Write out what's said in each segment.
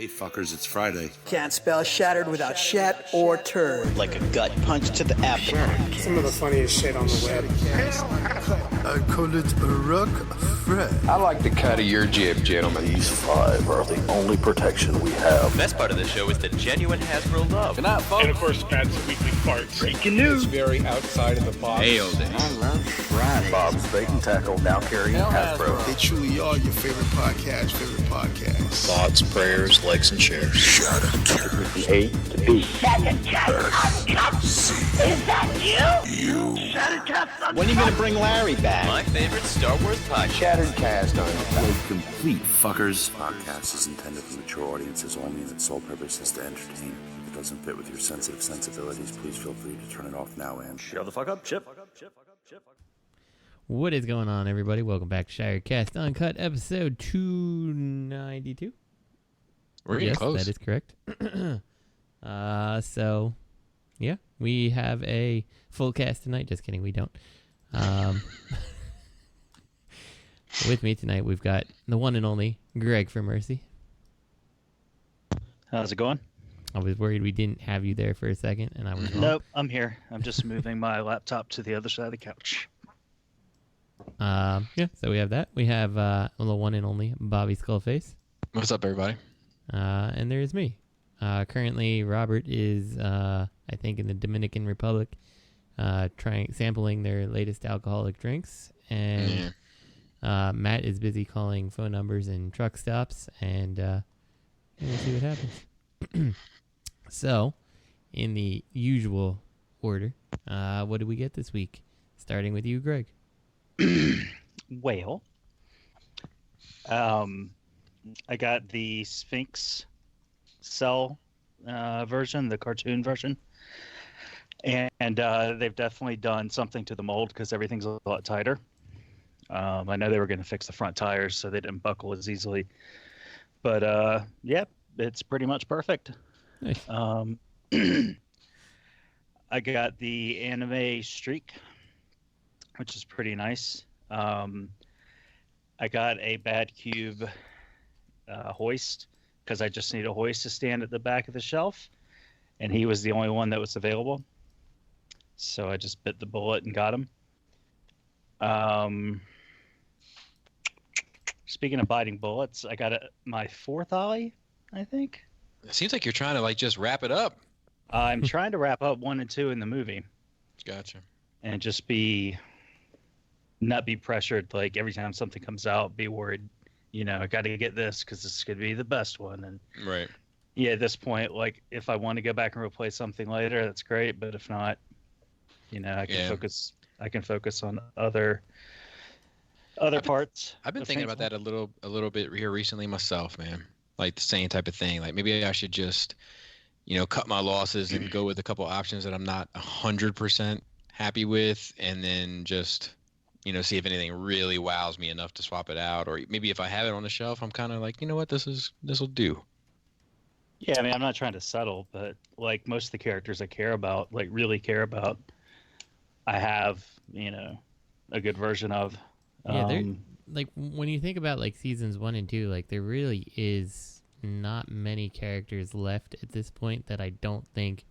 Hey fuckers, it's Friday. Can't spell shattered without shat or turd. Like a gut punch to the abdomen. Some of the funniest shit on the web. I call it a rock Fred. I like the cut of your jib, gentlemen. These 5 are the only protection we have. The best part of the show is the genuine Hasbro love. Good night, folks. And of course, Pat's weekly farts. Breaking news. It's very outside of the box. Hail day. I love Friday. Bob's Bait and Tackle, now carrying Hasbro. They truly are your favorite podcast. Thoughts, prayers, likes, and shares. Shout out to A to B. Shattered Uncut. Is that you? Shattered Uncut. When are you going to bring Larry back? My favorite Star Wars podcast. Shattered Cast Uncut. Complete fuckers. This podcast is intended for mature audiences only, and its sole purpose is to entertain. If it doesn't fit with your sensitive sensibilities, please feel free to turn it off now and Shut the fuck up, Chip. What is going on, everybody? Welcome back to Shattered Uncut, episode 292. We're getting close. That is correct. So, yeah, we have a full cast tonight. Just kidding, we don't. With me tonight, we've got the one and only Greg for Mercy. How's it going? I was worried we didn't have you there for a second, and I was wrong. Nope, I'm here. I'm just moving my laptop to the other side of the couch. Yeah, so we have that. We have the one and only Bobby Skullface. What's up, everybody? And there's me. Currently, Robert is, I think, in the Dominican Republic, sampling their latest alcoholic drinks, and Matt is busy calling phone numbers and truck stops, and we'll see what happens. So, in the usual order, what did we get this week? Starting with you, Greg. Well, I got the Sphinx Cell version, the cartoon version, and they've definitely done something to the mold because everything's a lot tighter. I know they were going to fix the front tires so they didn't buckle as easily, but yeah, it's pretty much perfect. Nice. I got the anime Streak, which is pretty nice. I got a Bad Cube hoist because I just need a hoist to stand at the back of the shelf, and he was the only one that was available. So I just bit the bullet and got him. Speaking of biting bullets, I got my 4th Ollie, I think. It seems like you're trying to just wrap it up. I'm trying to wrap up 1 and 2 in the movie. Gotcha. And just not be pressured, like every time something comes out, be worried, I got to get this because this could be the best one. And right. Yeah, at this point, like if I want to go back and replace something later, that's great. But if not, I can focus on other parts. I've been thinking about that a little bit here recently myself, man. Like the same type of thing. Like maybe I should just, cut my losses and go with a couple options that I'm not 100% happy with, and then just see if anything really wows me enough to swap it out. Or maybe if I have it on the shelf, I'm kind of like, you know what, this will do. Yeah, I mean, I'm not trying to settle, but like most of the characters I really care about, I have, a good version of. Yeah, like when you think about like seasons 1 and 2, like there really is not many characters left at this point that I don't think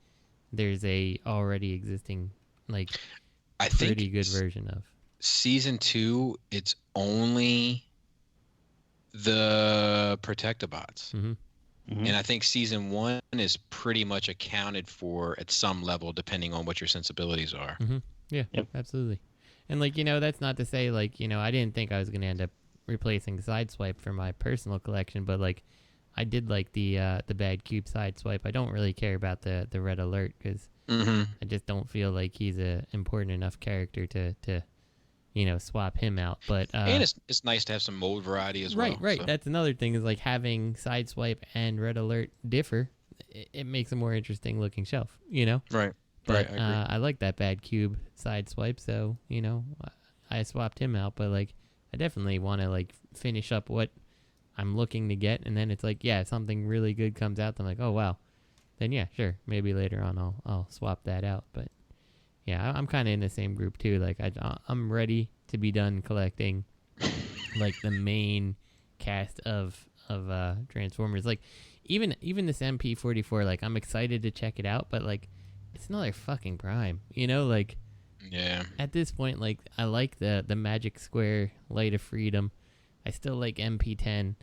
there's a already existing pretty good version of. Season 2, it's only the Protectobots. Mm-hmm. Mm-hmm. And I think season 1 is pretty much accounted for at some level, depending on what your sensibilities are. Mm-hmm. Yeah, yep. Absolutely. And that's not to say I didn't think I was going to end up replacing Sideswipe for my personal collection, but I did like the Bad Cube Sideswipe. I don't really care about the Red Alert because I just don't feel like he's a important enough character to swap him out. But and it's nice to have some mold variety as well. Right. So. That's another thing is having Sideswipe and Red Alert differ. It makes a more interesting looking shelf, Right. But right, I like that Bad Cube Sideswipe, so I swapped him out. But I definitely want to finish up what I'm looking to get, and then it's if something really good comes out, then I'm like, oh wow, then yeah, sure, maybe later on I'll swap that out. But yeah, I'm kind of in the same group too. I'm ready to be done collecting the main cast of Transformers. even this MP44, like I'm excited to check it out, but like it's another fucking Prime, you know, like yeah. At this point, like I like the Magic Square Light of Freedom. I still like MP10.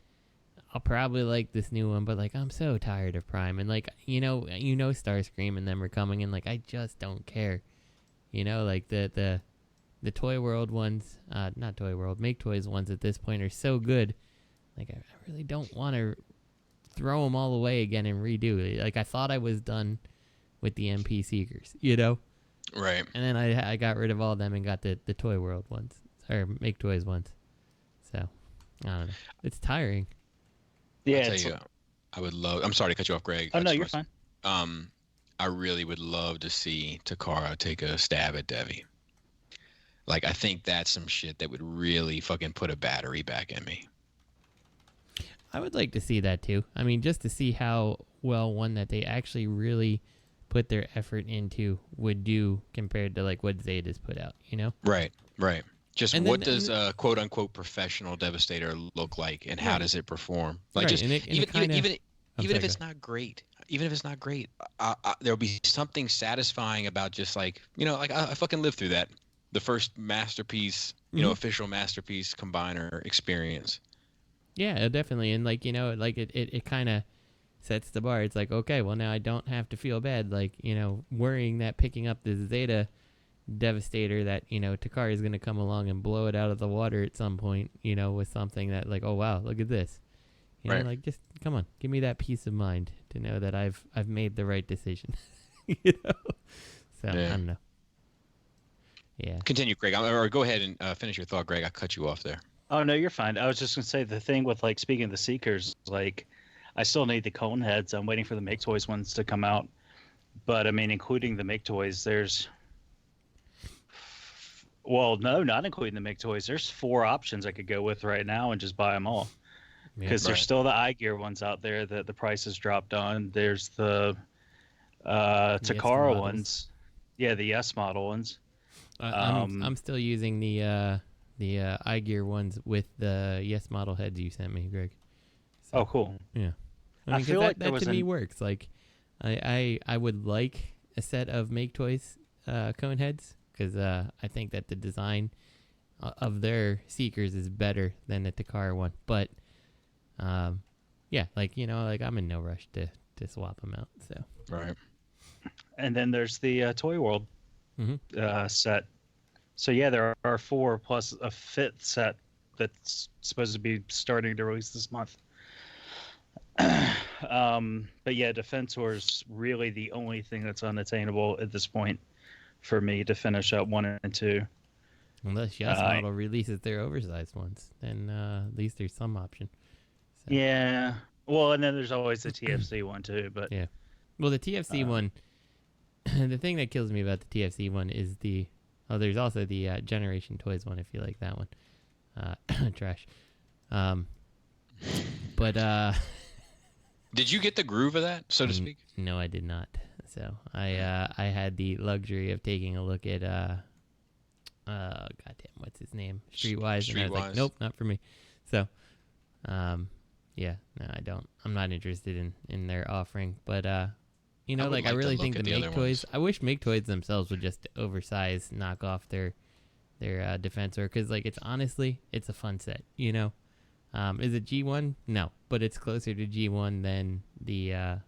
I'll probably like this new one, but like I'm so tired of Prime, and like you know Starscream and them are coming, and like I just don't care, you know, like the Toyworld ones, not Toyworld, Make Toys ones at this point are so good, like I really don't want to throw them all away again and redo it. Like I thought I was done with the MP Seekers, you know, right? And then I got rid of all of them and got the Toyworld ones or Make Toys ones. So I don't know, it's tiring. Yeah, I would love. I'm sorry to cut you off, Greg. Oh no, you're fine. I really would love to see Takara take a stab at Devi. Like, I think that's some shit that would really fucking put a battery back in me. I would like to see that too. I mean, just to see how well one that they actually really put their effort into would do compared to like what Zeta's put out, you know? Right. Just and what does a quote unquote professional Devastator look like, and how does it perform? Like, right. just even if it's not great, there'll be something satisfying about just like, you know, like I fucking lived through that. The first masterpiece, you know, official masterpiece combiner experience. Yeah, definitely. And like, you know, like it kind of sets the bar. It's like, okay, well now I don't have to feel bad, like, you know, worrying that picking up the Zeta Devastator that, you know, Takara is going to come along and blow it out of the water at some point, you know, with something that like, oh wow, look at this. You know, like, just come on, give me that peace of mind to know that I've made the right decision. You know? So, I don't know. Yeah. Continue, Greg. Or go ahead and finish your thought, Greg. I cut you off there. Oh no, you're fine. I was just gonna say the thing with like speaking of the Seekers, like I still need the cone heads. I'm waiting for the Make Toys ones to come out. But I mean, including the Make Toys, not including the Make Toys. There's 4 options I could go with right now and just buy them all. Because there's still the iGear ones out there that the price has dropped on. There's the Takara ones. Yeah, the S model ones. I'm still using the iGear ones with the Yes model heads you sent me, Greg. So, oh, cool. Yeah. I mean, feel like that to me works. Like, I would like a set of Make Toys cone heads, because I think that the design of their Seekers is better than the Takara one. But, yeah, like, you know, like I'm in no rush to swap them out. So right. And then there's the Toyworld set. So yeah, there are 4 plus a 5th set that's supposed to be starting to release this month. But yeah, Defensor's really the only thing that's unattainable at this point for me to finish up 1 and 2. Unless Yes model releases their oversized ones, then at least there's some option. So. Yeah. Well, and then there's always the TFC one too. But yeah. Well, the TFC one. The thing that kills me about the TFC one is there's also the Generation Toys one, if you like that one. Trash. But did you get the groove of that, so to speak? No, I did not. So I had the luxury of taking a look at goddamn, what's his name? Streetwise. And I was like, nope, not for me. So yeah, no, I don't. I'm not interested in their offering. But you know, like I really think the Make Toys. I wish Make Toys themselves would just oversize, knock off their Defensor, because like it's a fun set. You know, is it G1? No, but it's closer to G1 than the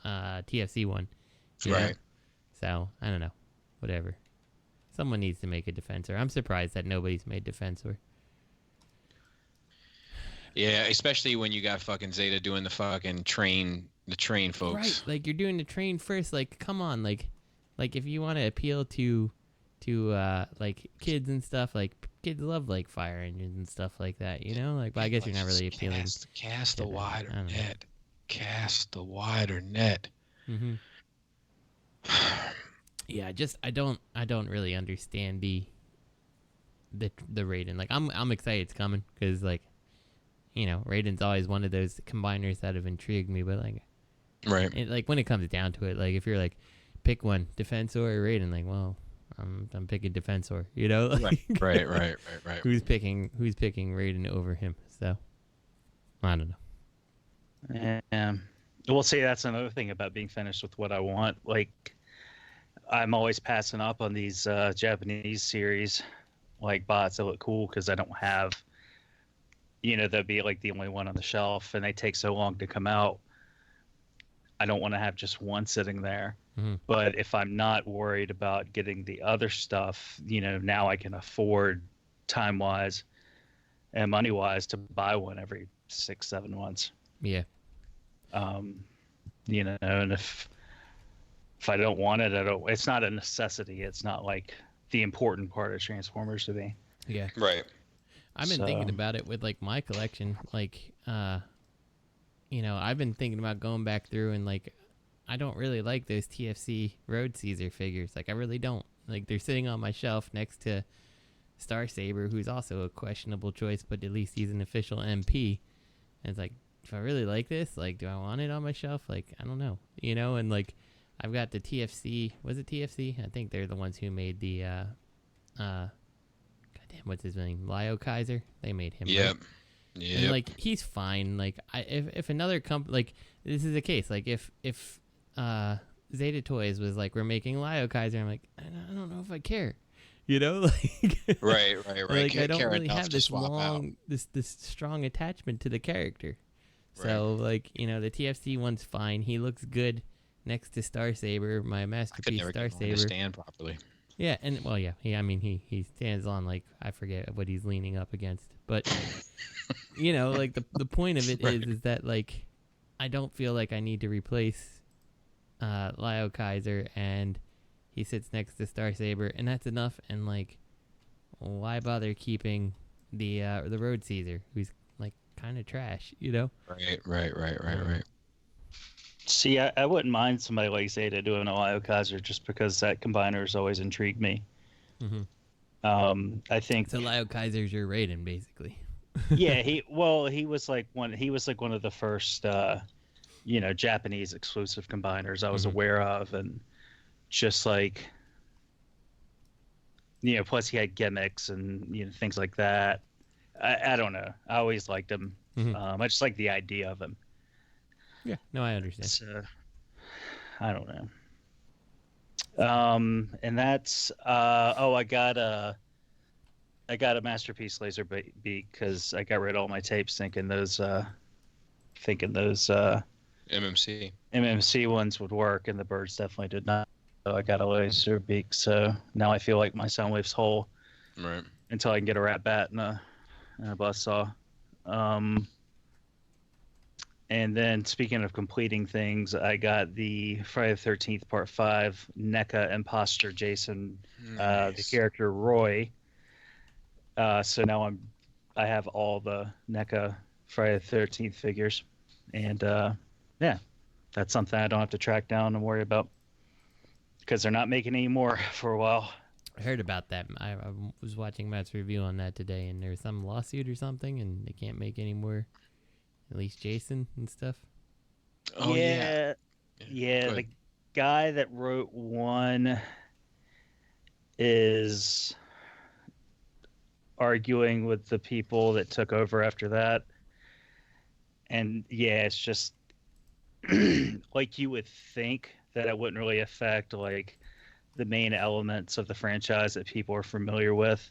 TFC one. Right. Know? So I don't know. Whatever. Someone needs to make a Defensor. I'm surprised that nobody's made Defensor. Yeah, especially when you got fucking Zeta doing the fucking train folks. Right, like you're doing the train first. Like, come on, like if you want to appeal to like kids and stuff, like kids love like fire engines and stuff like that, you know. Like, but I guess you're not really appealing. Cast the wider net. Cast the wider net. Mm-hmm. Yeah, I don't really understand the Raiden. Like, I'm excited it's coming, because like, you know, Raiden's always one of those combiners that have intrigued me, but like, right, like when it comes down to it, like if you're like, pick one, Defensor or Raiden, like, well, I'm picking Defensor, you know. Like, right. Who's picking Raiden over him? So I don't know. Yeah. Well, see, that's another thing about being finished with what I want. Like, I'm always passing up on these Japanese series, like bots that look cool because I don't have, they'll be like the only one on the shelf, and they take so long to come out. I don't want to have just one sitting there. Mm-hmm. But if I'm not worried about getting the other stuff, now I can afford time-wise and money-wise to buy one every 6-7 months. Yeah. And if I don't want it, it's not a necessity. It's not like the important part of Transformers to me. Yeah. Right. I've been thinking about it with like my collection. Like, I've been thinking about going back through and like, I don't really like those TFC Road Caesar figures. Like, I really don't. Like, they're sitting on my shelf next to Star Saber, who's also a questionable choice, but at least he's an official MP. And it's like, if I really like this, like, do I want it on my shelf? Like, I don't know, and like, I've got the TFC. Was it TFC? I think they're the ones who made the, goddamn, what's his name? Leo Kaiser. They made him. Yep. Right? Yeah. And like, he's fine. Like, if another company, like, this is the case. Like, if Zeta Toys was like, we're making Leo Kaiser, I'm like, I don't know if I care. Like, right. Like, I don't really have this this strong attachment to the character. So, like, the TFC one's fine. He looks good next to Star Saber, my masterpiece Star Saber. Stand properly. Yeah, and well, yeah, he stands on, like, I forget what he's leaning up against, but like the point of it is that, like, I don't feel like I need to replace Leo Kaiser, and he sits next to Star Saber, and that's enough. And like, why bother keeping the Road Caesar, who's like kind of trash, Right. See, I wouldn't mind somebody like Zeta doing a Leo Kaiser just because that combiner has always intrigued me. Mm-hmm. I think so. Leo Kaiser's your Raiden, basically. Yeah, he was like one of the first Japanese exclusive combiners I was aware of, and just like plus he had gimmicks and things like that. I don't know. I always liked him. I just like the idea of him. Yeah, no, I understand. So, I don't know. And that's I got a masterpiece laser beak because I got rid of all my tapes thinking those MMC ones would work, and the birds definitely did not. So I got a laser beak, so now I feel like my Soundwave's whole. Right. Until I can get a rat bat and a buzzsaw. And then, speaking of completing things, I got the Friday the 13th Part 5 NECA Imposter Jason, the character Roy. So now I have all the NECA Friday the 13th figures. And, yeah, that's something I don't have to track down and worry about. Because they're not making any more for a while. I heard about that. I was watching Matt's review on that today, and there's some lawsuit or something, and they can't make any more. At least Jason and stuff. Oh, yeah. The guy that wrote one is arguing with the people that took over after that. And yeah, it's just like you would think that it wouldn't really affect like the main elements of the franchise that people are familiar with.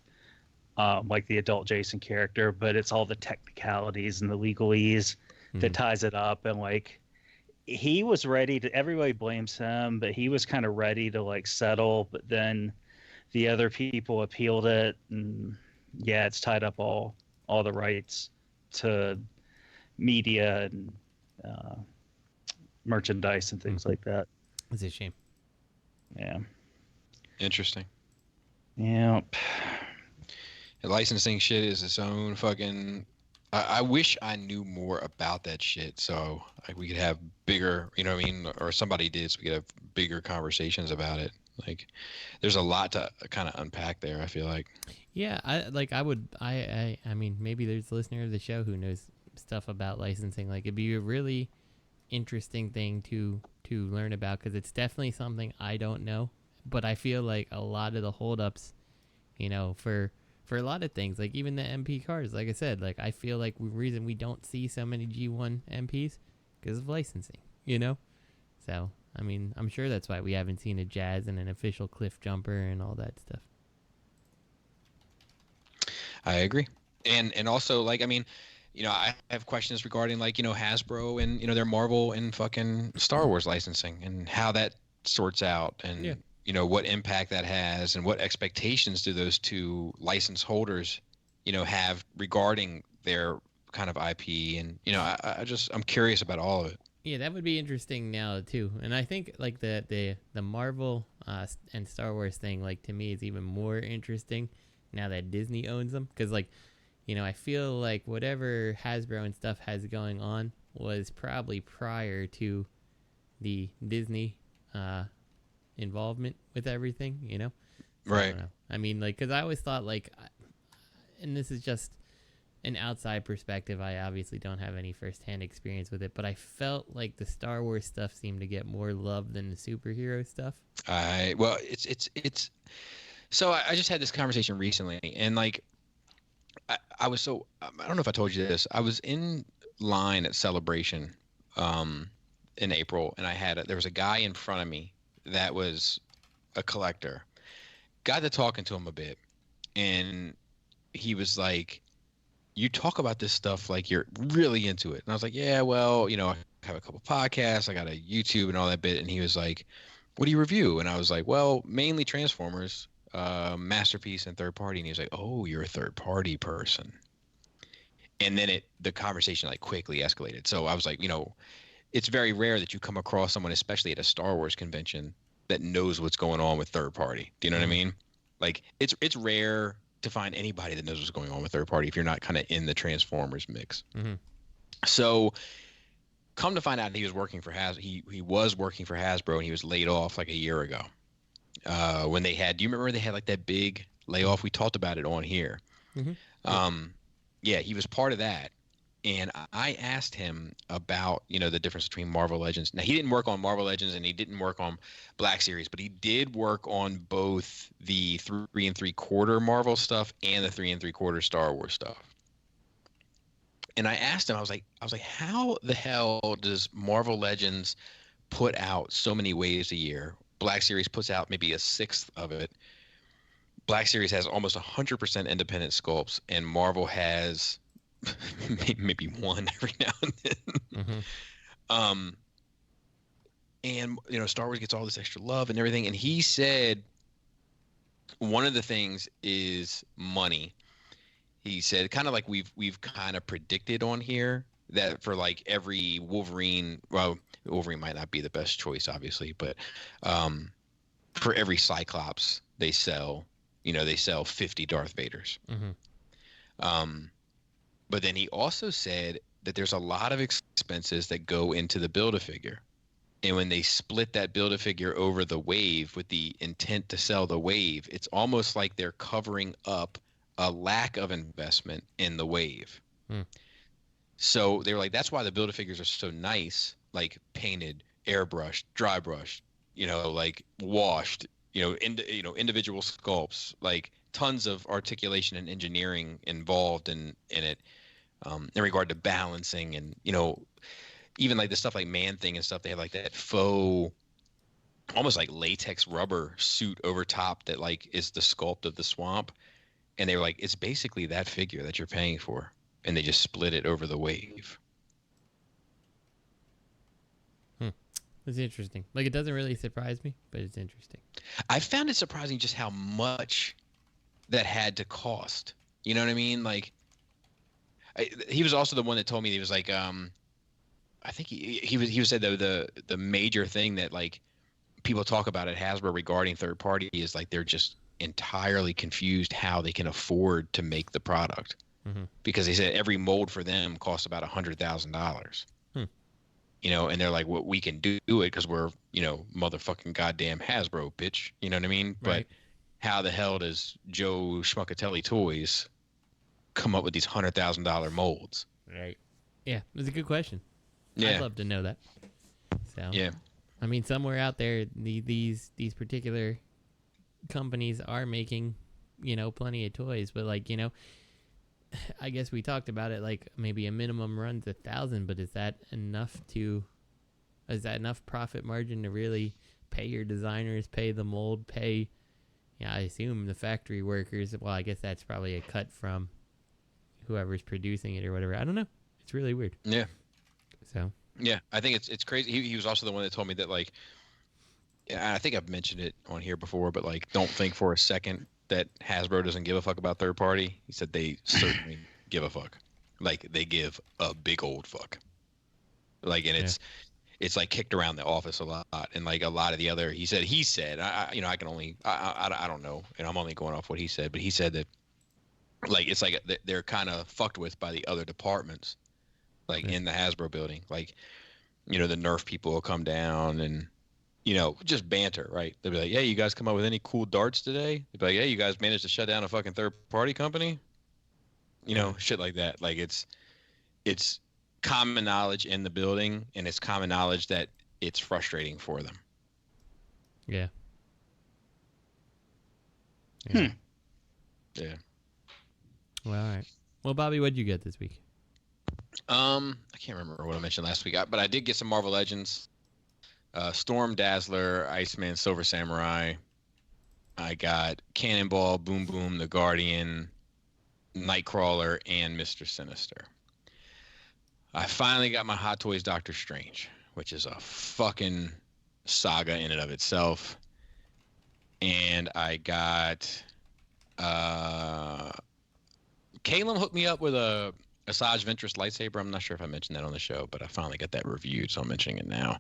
Like the adult Jason character, but it's all the technicalities and the legalese that ties it up. And like, he was ready to, everybody blames him, but he was kind of ready to like settle, but then the other people appealed it. And yeah, it's tied up all the rights to media and merchandise and things like that. It's a shame. Yeah. Interesting. Yeah. Licensing shit is its own fucking. I wish I knew more about that shit, so like we could have bigger, you know what I mean, or somebody did, so we could have bigger conversations about it. Like, there's a lot to kind of unpack there. I feel like. Yeah, I mean, maybe there's a listener of the show who knows stuff about licensing. Like, it'd be a really interesting thing to learn about, because it's definitely something I don't know. But I feel like a lot of the holdups, for a lot of things, like even the MP cars, like I said, like I feel like the reason we don't see so many G1 MPs because of licensing, you know? So, I mean, I'm sure that's why we haven't seen a Jazz and an official Cliff Jumper and all that stuff. I agree. And also, like, I mean, you know, I have questions regarding, like, you know, Hasbro and, you know, their Marvel and fucking Star Wars licensing and how that sorts out and, you know, what impact that has and what expectations do those two license holders, you know, have regarding their kind of IP. And, you know, I'm curious about all of it. Yeah, that would be interesting now too, and I think like the Marvel and Star Wars thing, like, to me, is even more interesting now that Disney owns them, because, like, you know, I feel like whatever Hasbro and stuff has going on was probably prior to the Disney involvement with everything, you know. So, right. I don't know. I mean, like, because I always thought, like, and this is just an outside perspective, I obviously don't have any firsthand experience with it, but I felt like the Star Wars stuff seemed to get more love than the superhero stuff. Well, it's so I just had this conversation recently, and, like, I was so, I don't know if I told you this. I was in line at Celebration in April, and there was a guy in front of me that was a collector. Got to talking to him a bit, and he was like, you talk about this stuff like you're really into it. And I was like, yeah, well, you know, I have a couple podcasts, I got a YouTube and all that bit. And he was like, what do you review? And I was like, well, mainly Transformers, Masterpiece, and third party. And he was like, oh, you're a third party person. And then the conversation, like, quickly escalated. So I was like, you know, it's very rare that you come across someone, especially at a Star Wars convention, that knows what's going on with third party. Do you know what I mean? Like, it's rare to find anybody that knows what's going on with third party if you're not kind of in the Transformers mix. So come to find out, he was working for he was working for Hasbro, and he was laid off like a year ago. When they had, do you remember they had like that big layoff? We talked about it on here. Yeah, he was part of that. And I asked him about, you know, the difference between Marvel Legends. Now, he didn't work on Marvel Legends and he didn't work on Black Series, but he did work on both the 3 3/4 Marvel stuff and the 3 3/4 Star Wars stuff. And I asked him, I was like, how the hell does Marvel Legends put out so many waves a year? Black Series puts out maybe a sixth of it. Black Series has almost 100% independent sculpts, and Marvel has maybe one every now and then. And, you know, Star Wars gets all this extra love and everything. And he said one of the things is money. He said, kind of like we've kind of predicted on here, that for like every Wolverine, well, Wolverine might not be the best choice, obviously, but for every Cyclops they sell 50 Darth Vaders. But then he also said that there's a lot of expenses that go into the Build-A-Figure. And when they split that Build-A-Figure over the wave with the intent to sell the wave, it's almost like they're covering up a lack of investment in the wave. So they were like, that's why the Build-A-Figures are so nice, like painted, airbrushed, dry brushed, you know, like washed, individual sculpts, like tons of articulation and engineering involved in it. In regard to balancing and, you know, even like the stuff like Man-Thing and stuff, they have like that faux, almost like latex rubber suit over top that like is the sculpt of the swamp. And they were like, it's basically that figure that you're paying for. And they just split it over the wave. It's interesting. Like, it doesn't really surprise me, but it's interesting. I found it surprising just how much that had to cost. You know what I mean? Like, he was also the one that told me, he was like, I think he said though the major thing that like people talk about at Hasbro regarding third party is like they're just entirely confused how they can afford to make the product, because they said every mold for them costs about $100,000. You know, and they're like, well, we can do it because we're, you know, motherfucking goddamn Hasbro, bitch. You know what I mean? Right. But how the hell does Joe Schmuckatelli Toys come up with these $100,000 molds? Right. Yeah, it was a good question. Yeah. I'd love to know that. So yeah, I mean, somewhere out there, these particular companies are making, you know, plenty of toys, but like, you know, I guess we talked about it like maybe a minimum runs 1,000, but is that enough profit margin to really pay your designers, pay the mold, pay, I assume the factory workers? Well, I guess that's probably a cut from whoever's producing it or whatever. I don't know. It's really weird. Yeah. So. Yeah, I think it's crazy. He was also the one that told me that, like, I think I've mentioned it on here before, but like, don't think for a second that Hasbro doesn't give a fuck about third party. He said they certainly give a fuck. Like, they give a big old fuck. Like, and it's like kicked around the office a lot, and like a lot of the other, he said, I can only, I don't know, and I'm only going off what he said, but he said that, like, it's like they're kind of fucked with by the other departments, like in the Hasbro building. Like, the Nerf people will come down and, just banter, right? They'll be like, "Yeah, you guys come up with any cool darts today?" They'll be like, "Yeah, you guys managed to shut down a fucking third party company?" Shit like that. Like, it's common knowledge in the building, and it's common knowledge that it's frustrating for them. Yeah. Yeah. Well, all right. Well, Bobby, what'd you get this week? I can't remember what I mentioned last week, but I did get some Marvel Legends. Storm, Dazzler, Iceman, Silver Samurai. I got Cannonball, Boom Boom, The Guardian, Nightcrawler, and Mr. Sinister. I finally got my Hot Toys Doctor Strange, which is a fucking saga in and of itself. And I got Caleb hooked me up with a Asajj Ventress lightsaber. I'm not sure if I mentioned that on the show, but I finally got that reviewed, so I'm mentioning it now.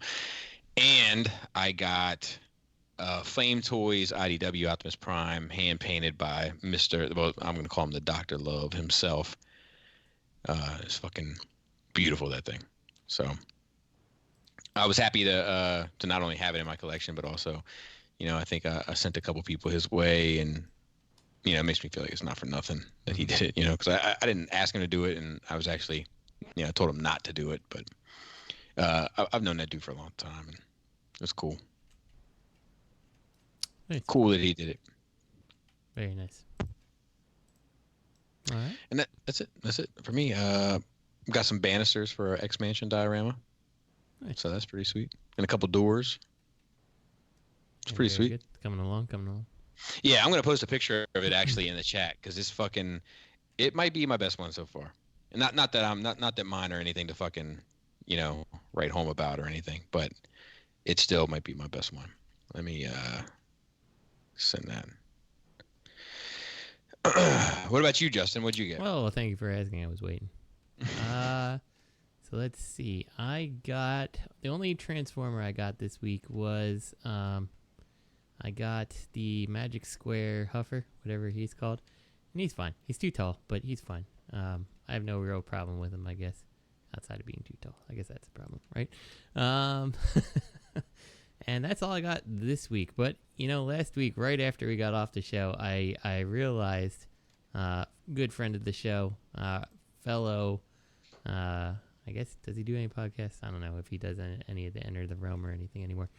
And I got Flame Toys IDW Optimus Prime, hand painted by I'm going to call him the Dr. Love himself. It's fucking beautiful, that thing. So I was happy to not only have it in my collection, but also, I think I sent a couple people his way, and it makes me feel like it's not for nothing that he did it, because I didn't ask him to do it, and I was actually, I told him not to do it, but I've known that dude for a long time, and it was cool. Nice. Cool that he did it. Very nice. All right. And that's it. That's it for me. Got some banisters for our X-Mansion diorama. Nice. So that's pretty sweet. And a couple doors. It's pretty sweet. Good. Coming along. Yeah, I'm gonna post a picture of it actually in the chat, because it might be my best one so far. And not that mine or anything to fucking, write home about or anything, but it still might be my best one. Let me send that. What about you, Justin? What'd you get? Well, thank you for asking. I was waiting. So let's see. I got the only Transformer I got this week was I got the Magic Square Huffer, whatever he's called, and he's fine. He's too tall, but he's fine. I have no real problem with him, I guess, outside of being too tall. I guess that's a problem, right? And that's all I got this week. But last week, right after we got off the show, I realized, good friend of the show, fellow, I guess, does he do any podcasts? I don't know if he does any of the Enter the Realm or anything anymore.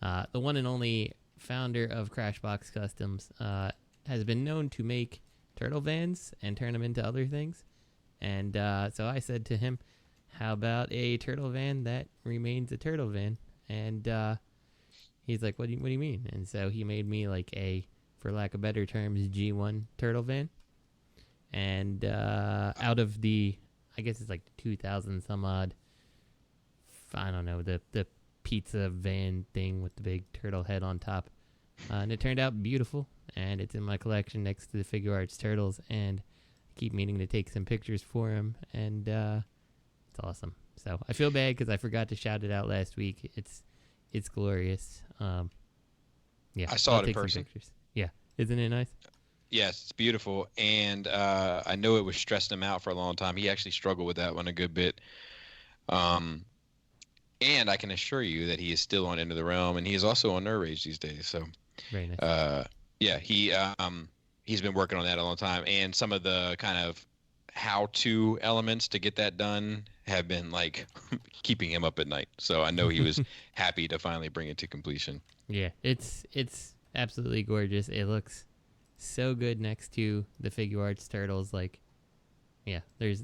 The one and only founder of Crashbox Customs has been known to make turtle vans and turn them into other things. And so I said to him, how about a turtle van that remains a turtle van? And he's like, what do you mean? And so he made me like a, for lack of better terms, G1 turtle van. And out of the, I guess it's like 2,000 some odd, I don't know, the pizza van thing with the big turtle head on top. And it turned out beautiful, and it's in my collection next to the Figure Arts Turtles, and I keep meaning to take some pictures for him, and it's awesome. So I feel bad because I forgot to shout it out last week. It's glorious. Yeah, I saw it in person. Yeah, isn't it nice? Yes, it's beautiful, and I know it was stressing him out for a long time. He actually struggled with that one a good bit. And I can assure you that he is still on Into the Realm, and he is also on Nerd Rage these days. So, very nice. Yeah, he's been working on that a long time, and some of the kind of how-to elements to get that done have been like keeping him up at night. So I know he was happy to finally bring it to completion. Yeah, it's absolutely gorgeous. It looks so good next to the Figure Arts Turtles. Like, Yeah, there's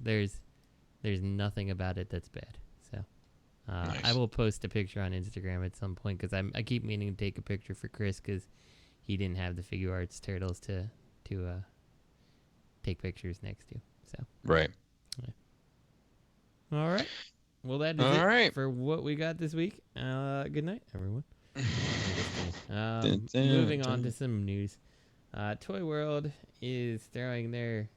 nothing about it that's bad. So Nice. I will post a picture on Instagram at some point because I keep meaning to take a picture for Chris because he didn't have the Figure Arts turtles to take pictures next to. So Right. all right. Well, that is All it right. for what we got this week. Good night, everyone. Dun, dun, Moving on dun. to some news. Toyworld is throwing their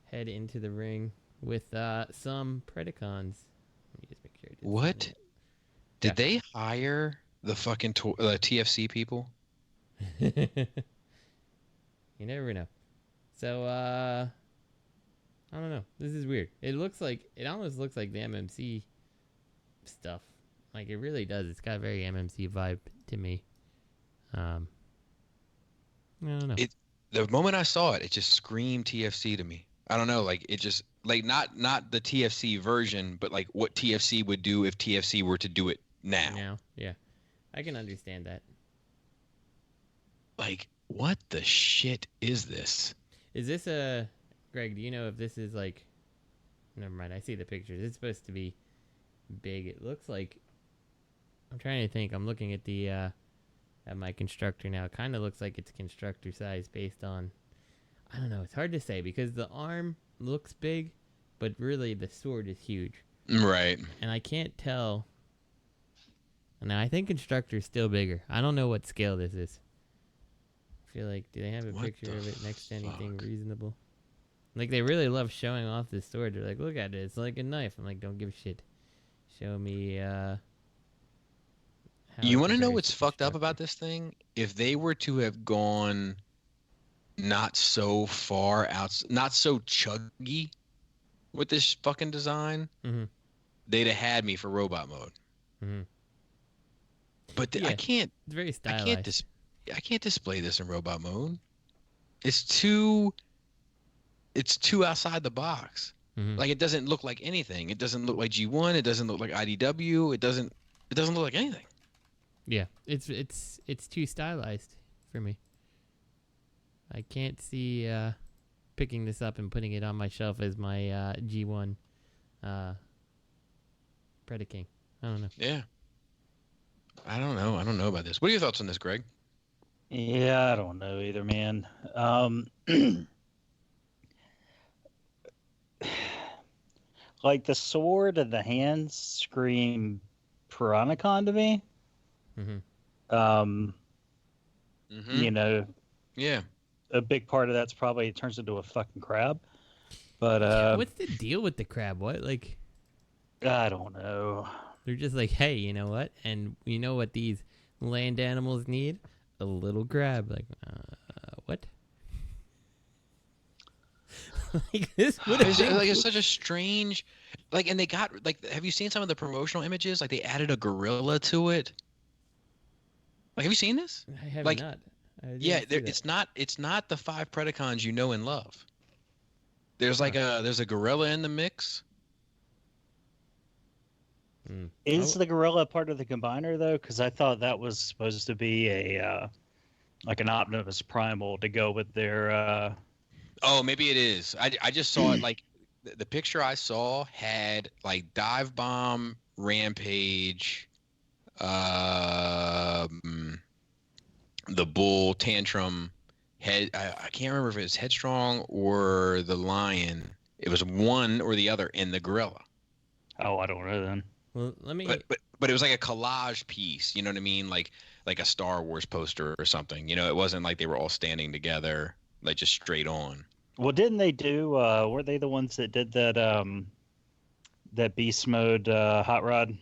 head into the ring with some Predacons. Let me just make sure. What? Did they hire the fucking TFC people? You never know. So, I don't know. This is weird. It almost looks like the MMC stuff. Like, it really does. It's got a very MMC vibe to me. I don't know. The moment I saw it, it just screamed TFC to me. I don't know, like it just like not the TFC version, but like what TFC would do if TFC were to do it now. Yeah. I can understand that. Like, what the shit is this? Is this Greg, do you know if this is like, never mind, I see the pictures. It's supposed to be big. It looks like, I'm trying to think. I'm looking at the at my constructor now. It kind of looks like it's constructor size based on, I don't know. It's hard to say because the arm looks big, but really the sword is huge. Right. And I can't tell. Now I think constructor's still bigger. I don't know what scale this is. I feel like, do they have a picture of it next to anything reasonable? Like, they really love showing off this sword. They're like, look at it. It's like a knife. I'm like, don't give a shit. Show me, you want to know what's fucked up about this thing? If they were to have gone not so far out, not so chuggy with this fucking design, they'd have had me for robot mode. But I can't. It's very stylized. I can't display this in robot mode. It's too outside the box. Like, it doesn't look like anything. It doesn't look like G1. It doesn't look like IDW. It doesn't look like anything. Yeah, it's too stylized for me. I can't see picking this up and putting it on my shelf as my G1 Predaking. I don't know. Yeah. I don't know. I don't know about this. What are your thoughts on this, Greg? Yeah, I don't know either, man. Like, the sword and the hands scream Piranacon to me. You know. Yeah. A big part of that's probably it turns into a fucking crab. But what's the deal with the crab? What, like? I don't know. They're just like, hey, you know what? And you know what these land animals need? A little crab. Like, what? Like, this would have been like, it's such a strange, like, and they got, like, have you seen some of the promotional images? Like, they added a gorilla to it. Like, have you seen this? I have like, not. Yeah, it's not the 5 Predacons you know and love. There's like there's a gorilla in the mix. Is the gorilla part of the combiner though? Because I thought that was supposed to be a like an Optimus Primal to go with their. Oh, maybe it is. I just saw it, like the picture I saw had like Dive Bomb, Rampage, the Bull, Tantrum, I can't remember if it was Headstrong or the Lion. It was one or the other, and the gorilla. Oh, I don't know then. Well, let me. But it was like a collage piece. You know what I mean? Like a Star Wars poster or something. You know, it wasn't like they were all standing together, like just straight on. Well, didn't they do? Were they the ones that did that? That Beast Mode hot rod.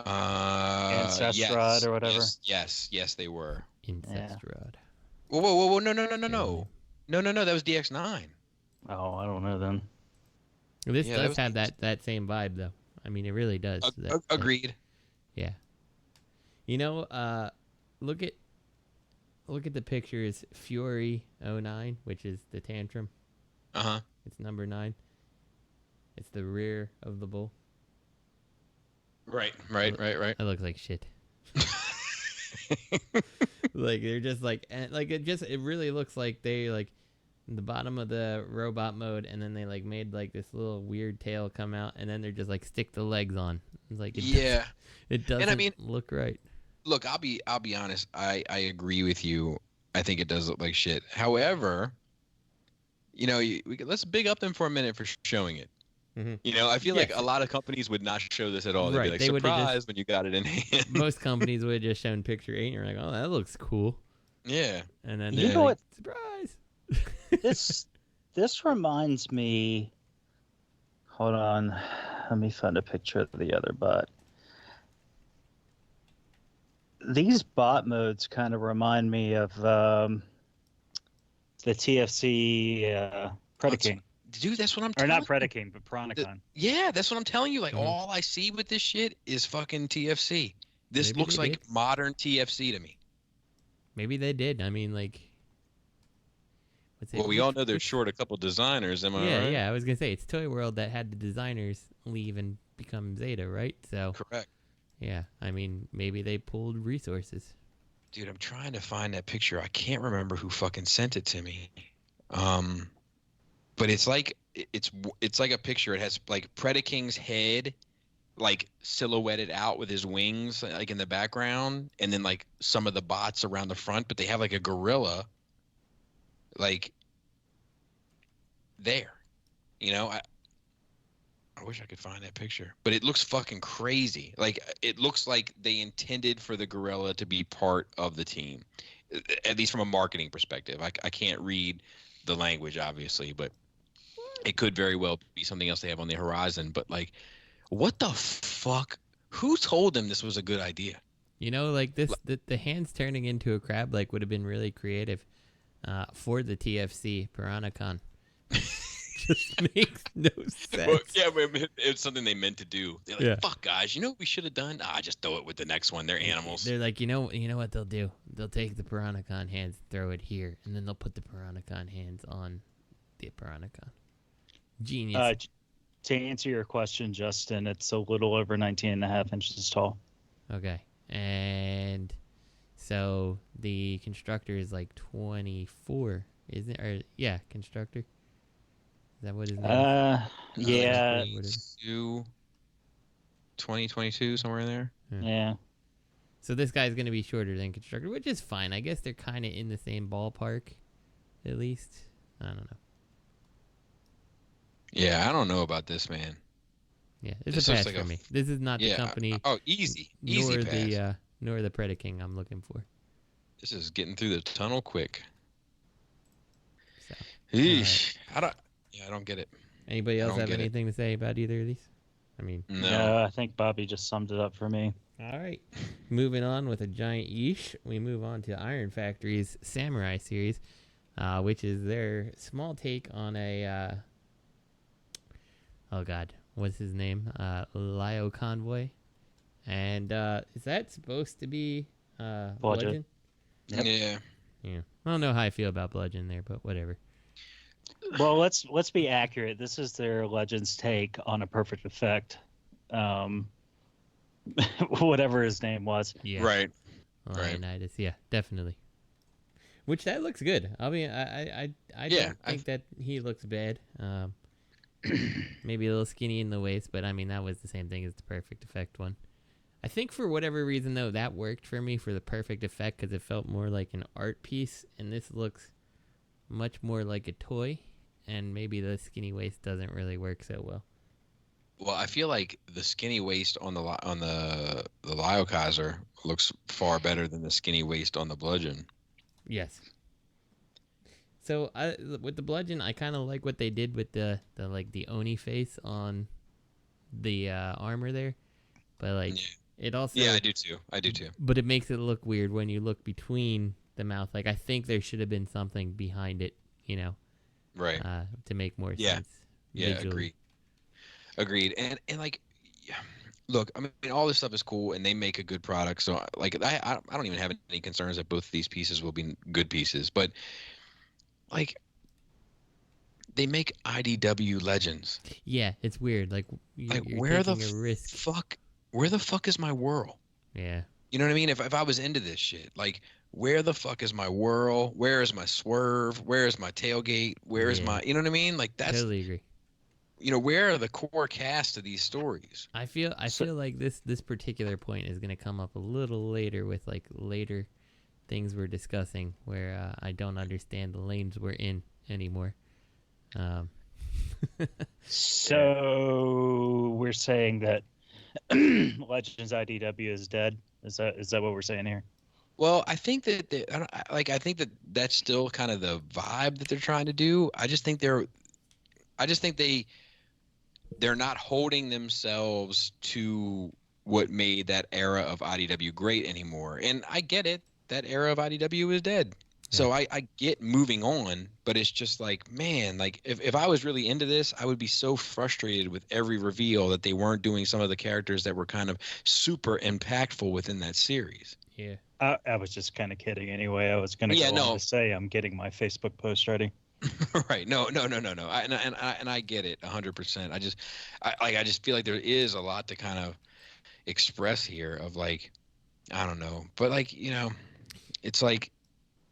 Ancestor yes, rod or whatever. Yes, they were. Ancestor rod. Whoa! No! That was DX9. Oh, I don't know then. This does have that same vibe though. I mean, it really does. Agreed. Yeah. You know, look at the pictures. Fury 09, which is the Tantrum. It's number 9. It's the rear of the bull. Right. That looks like shit. Like, they're just like, and like it really looks like they like the bottom of the robot mode, and then they like made like this little weird tail come out, and then they're just like stick the legs on. It's like it doesn't And I mean, look right. Look, I'll be honest. I agree with you. I think it does look like shit. However, you know, let's big up them for a minute for showing it. Mm-hmm. You know, I feel like a lot of companies would not show this at all. They'd be like, they surprise when you got it in hand. Most companies would have just shown picture 8, and you're like, oh, that looks cool. Yeah. And then you know like, what? Surprise. This reminds me. Hold on, let me find a picture of the other bot. These bot modes kind of remind me of the TFC Predaking. Dude, that's what I'm Or telling not you. Predaking, but Piranacon. Yeah, that's what I'm telling you. Like, all I see with this shit is fucking TFC. This Maybe looks they like did. modern TFC to me. Maybe they did. I mean, like. Well, we all know they're short a couple designers, am I right? Yeah. I was gonna say it's Toyworld that had the designers leave and become Zeta, right? So. Correct. Yeah, I mean, maybe they pulled resources. Dude, I'm trying to find that picture. I can't remember who fucking sent it to me. But it's like like a picture. It has like Predaking's head, like silhouetted out with his wings, like in the background, and then like some of the bots around the front. But they have like a gorilla, like there. You know, I wish I could find that picture, but it looks fucking crazy. Like, it looks like they intended for the gorilla to be part of the team, at least from a marketing perspective. I can't read the language, obviously, but it could very well be something else they have on the horizon. But like, what the fuck? Who told them this was a good idea? You know, like this, the hands turning into a crab like would have been really creative for the TFC Piranacon. Just makes no sense. Well, yeah, it's something they meant to do. They're like, Yeah. fuck, guys, you know what we should have done? Just throw it with the next one. They're animals. They're like, you know what they'll do? They'll take the Piranacon hands, throw it here, and then they'll put the Piranacon hands on the Piranacon. Genius. To answer your question, Justin, it's a little over 19.5 inches tall. Okay. And so the constructor is like 24, isn't it? Or, yeah, constructor. Is that what his name is? Yeah. 2022, somewhere in there. Yeah. So this guy's going to be shorter than constructor, which is fine. I guess they're kind of in the same ballpark, at least. I don't know. Yeah, I don't know about this, man. Yeah, it's This a looks pass like for me. This is not the company. Easy nor pass. Nor the Predaking I'm looking for. This is getting through the tunnel quick. So, Eesh. I don't get it. Anybody else don't have get it. anything to say about either of these? I mean, No. I think Bobby just summed it up for me. All right. Moving on with a giant yeesh, we move on to Iron Factory's Samurai series, which is their small take on a, oh God, what's his name? Lio Convoy. And is that supposed to be Bludgeon? Yep. Yeah. Yeah. I don't know how I feel about Bludgeon there, but whatever. Well, let's be accurate. This is their Legends take on a perfect effect. Whatever his name was. Yeah. Right. Leonidas. Yeah, definitely. Which that looks good. I mean, I don't think that he looks bad. Maybe a little skinny in the waist, but I mean that was the same thing as the perfect effect one. I think for whatever reason though, that worked for me for the perfect effect because it felt more like an art piece, and this looks much more like a toy, and maybe the skinny waist doesn't really work so well. Well, I feel like the skinny waist on the Lyokaiser looks far better than the skinny waist on the Bludgeon. Yes. So with the Bludgeon, I kind of like what they did with the Oni face on the armor there, but like it also I do too. But it makes it look weird when you look between the mouth. Like I think there should have been something behind it, right, to make more sense. Yeah, visually. agreed. And like, look, I mean, all this stuff is cool, and they make a good product. So like, I don't even have any concerns that both of these pieces will be good pieces, but like, they make IDW Legends. Yeah, it's weird. Like you're where the taking a risk. Where the fuck is my whirl? Yeah. You know what I mean? If I was into this shit, like, where the fuck is my whirl? Where is my swerve? Where is my tailgate? Where is my, you know what I mean? Like that's totally agree. You know, where are the core cast of these stories? I feel like this particular point is going to come up a little later with like later things we're discussing where I don't understand the lanes we're in anymore. So we're saying that Legends IDW is dead. Is that what we're saying here? Well, I think that I think that that's still kind of the vibe that they're trying to do. I just think they're not holding themselves to what made that era of IDW great anymore. And I get it. That era of IDW is dead. So I get moving on, but it's just like, man, like if I was really into this, I would be so frustrated with every reveal that they weren't doing some of the characters that were kind of super impactful within that series. Yeah. I was just kind of kidding anyway. I was going to go on to say I'm getting my Facebook post ready. Right. No. I get it 100%. I just feel like there is a lot to kind of express here of like, I don't know, but like, you know, it's like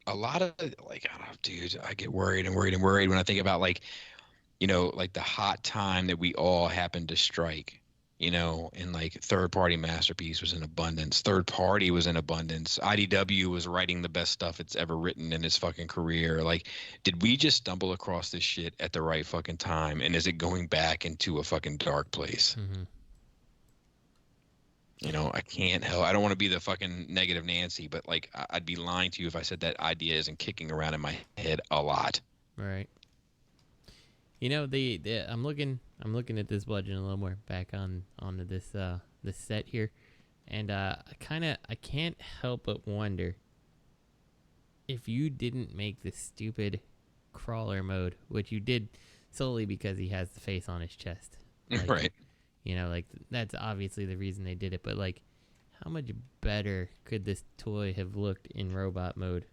a lot of like, I don't know, dude, I get worried when I think about like, you know, like the hot time that we all happened to strike, you know, and like third party masterpiece was in abundance. Third party was in abundance. IDW was writing the best stuff it's ever written in its fucking career. Like, did we just stumble across this shit at the right fucking time? And is it going back into a fucking dark place? Mm-hmm. You know, I can't help. I don't want to be the fucking negative Nancy, but like, I'd be lying to you if I said that idea isn't kicking around in my head a lot. Right. You know, I'm looking at this legend a little more back onto this this set here, and I can't help but wonder if you didn't make this stupid crawler mode, which you did solely because he has the face on his chest. Like, right. You know, like that's obviously the reason they did it, but like, how much better could this toy have looked in robot mode?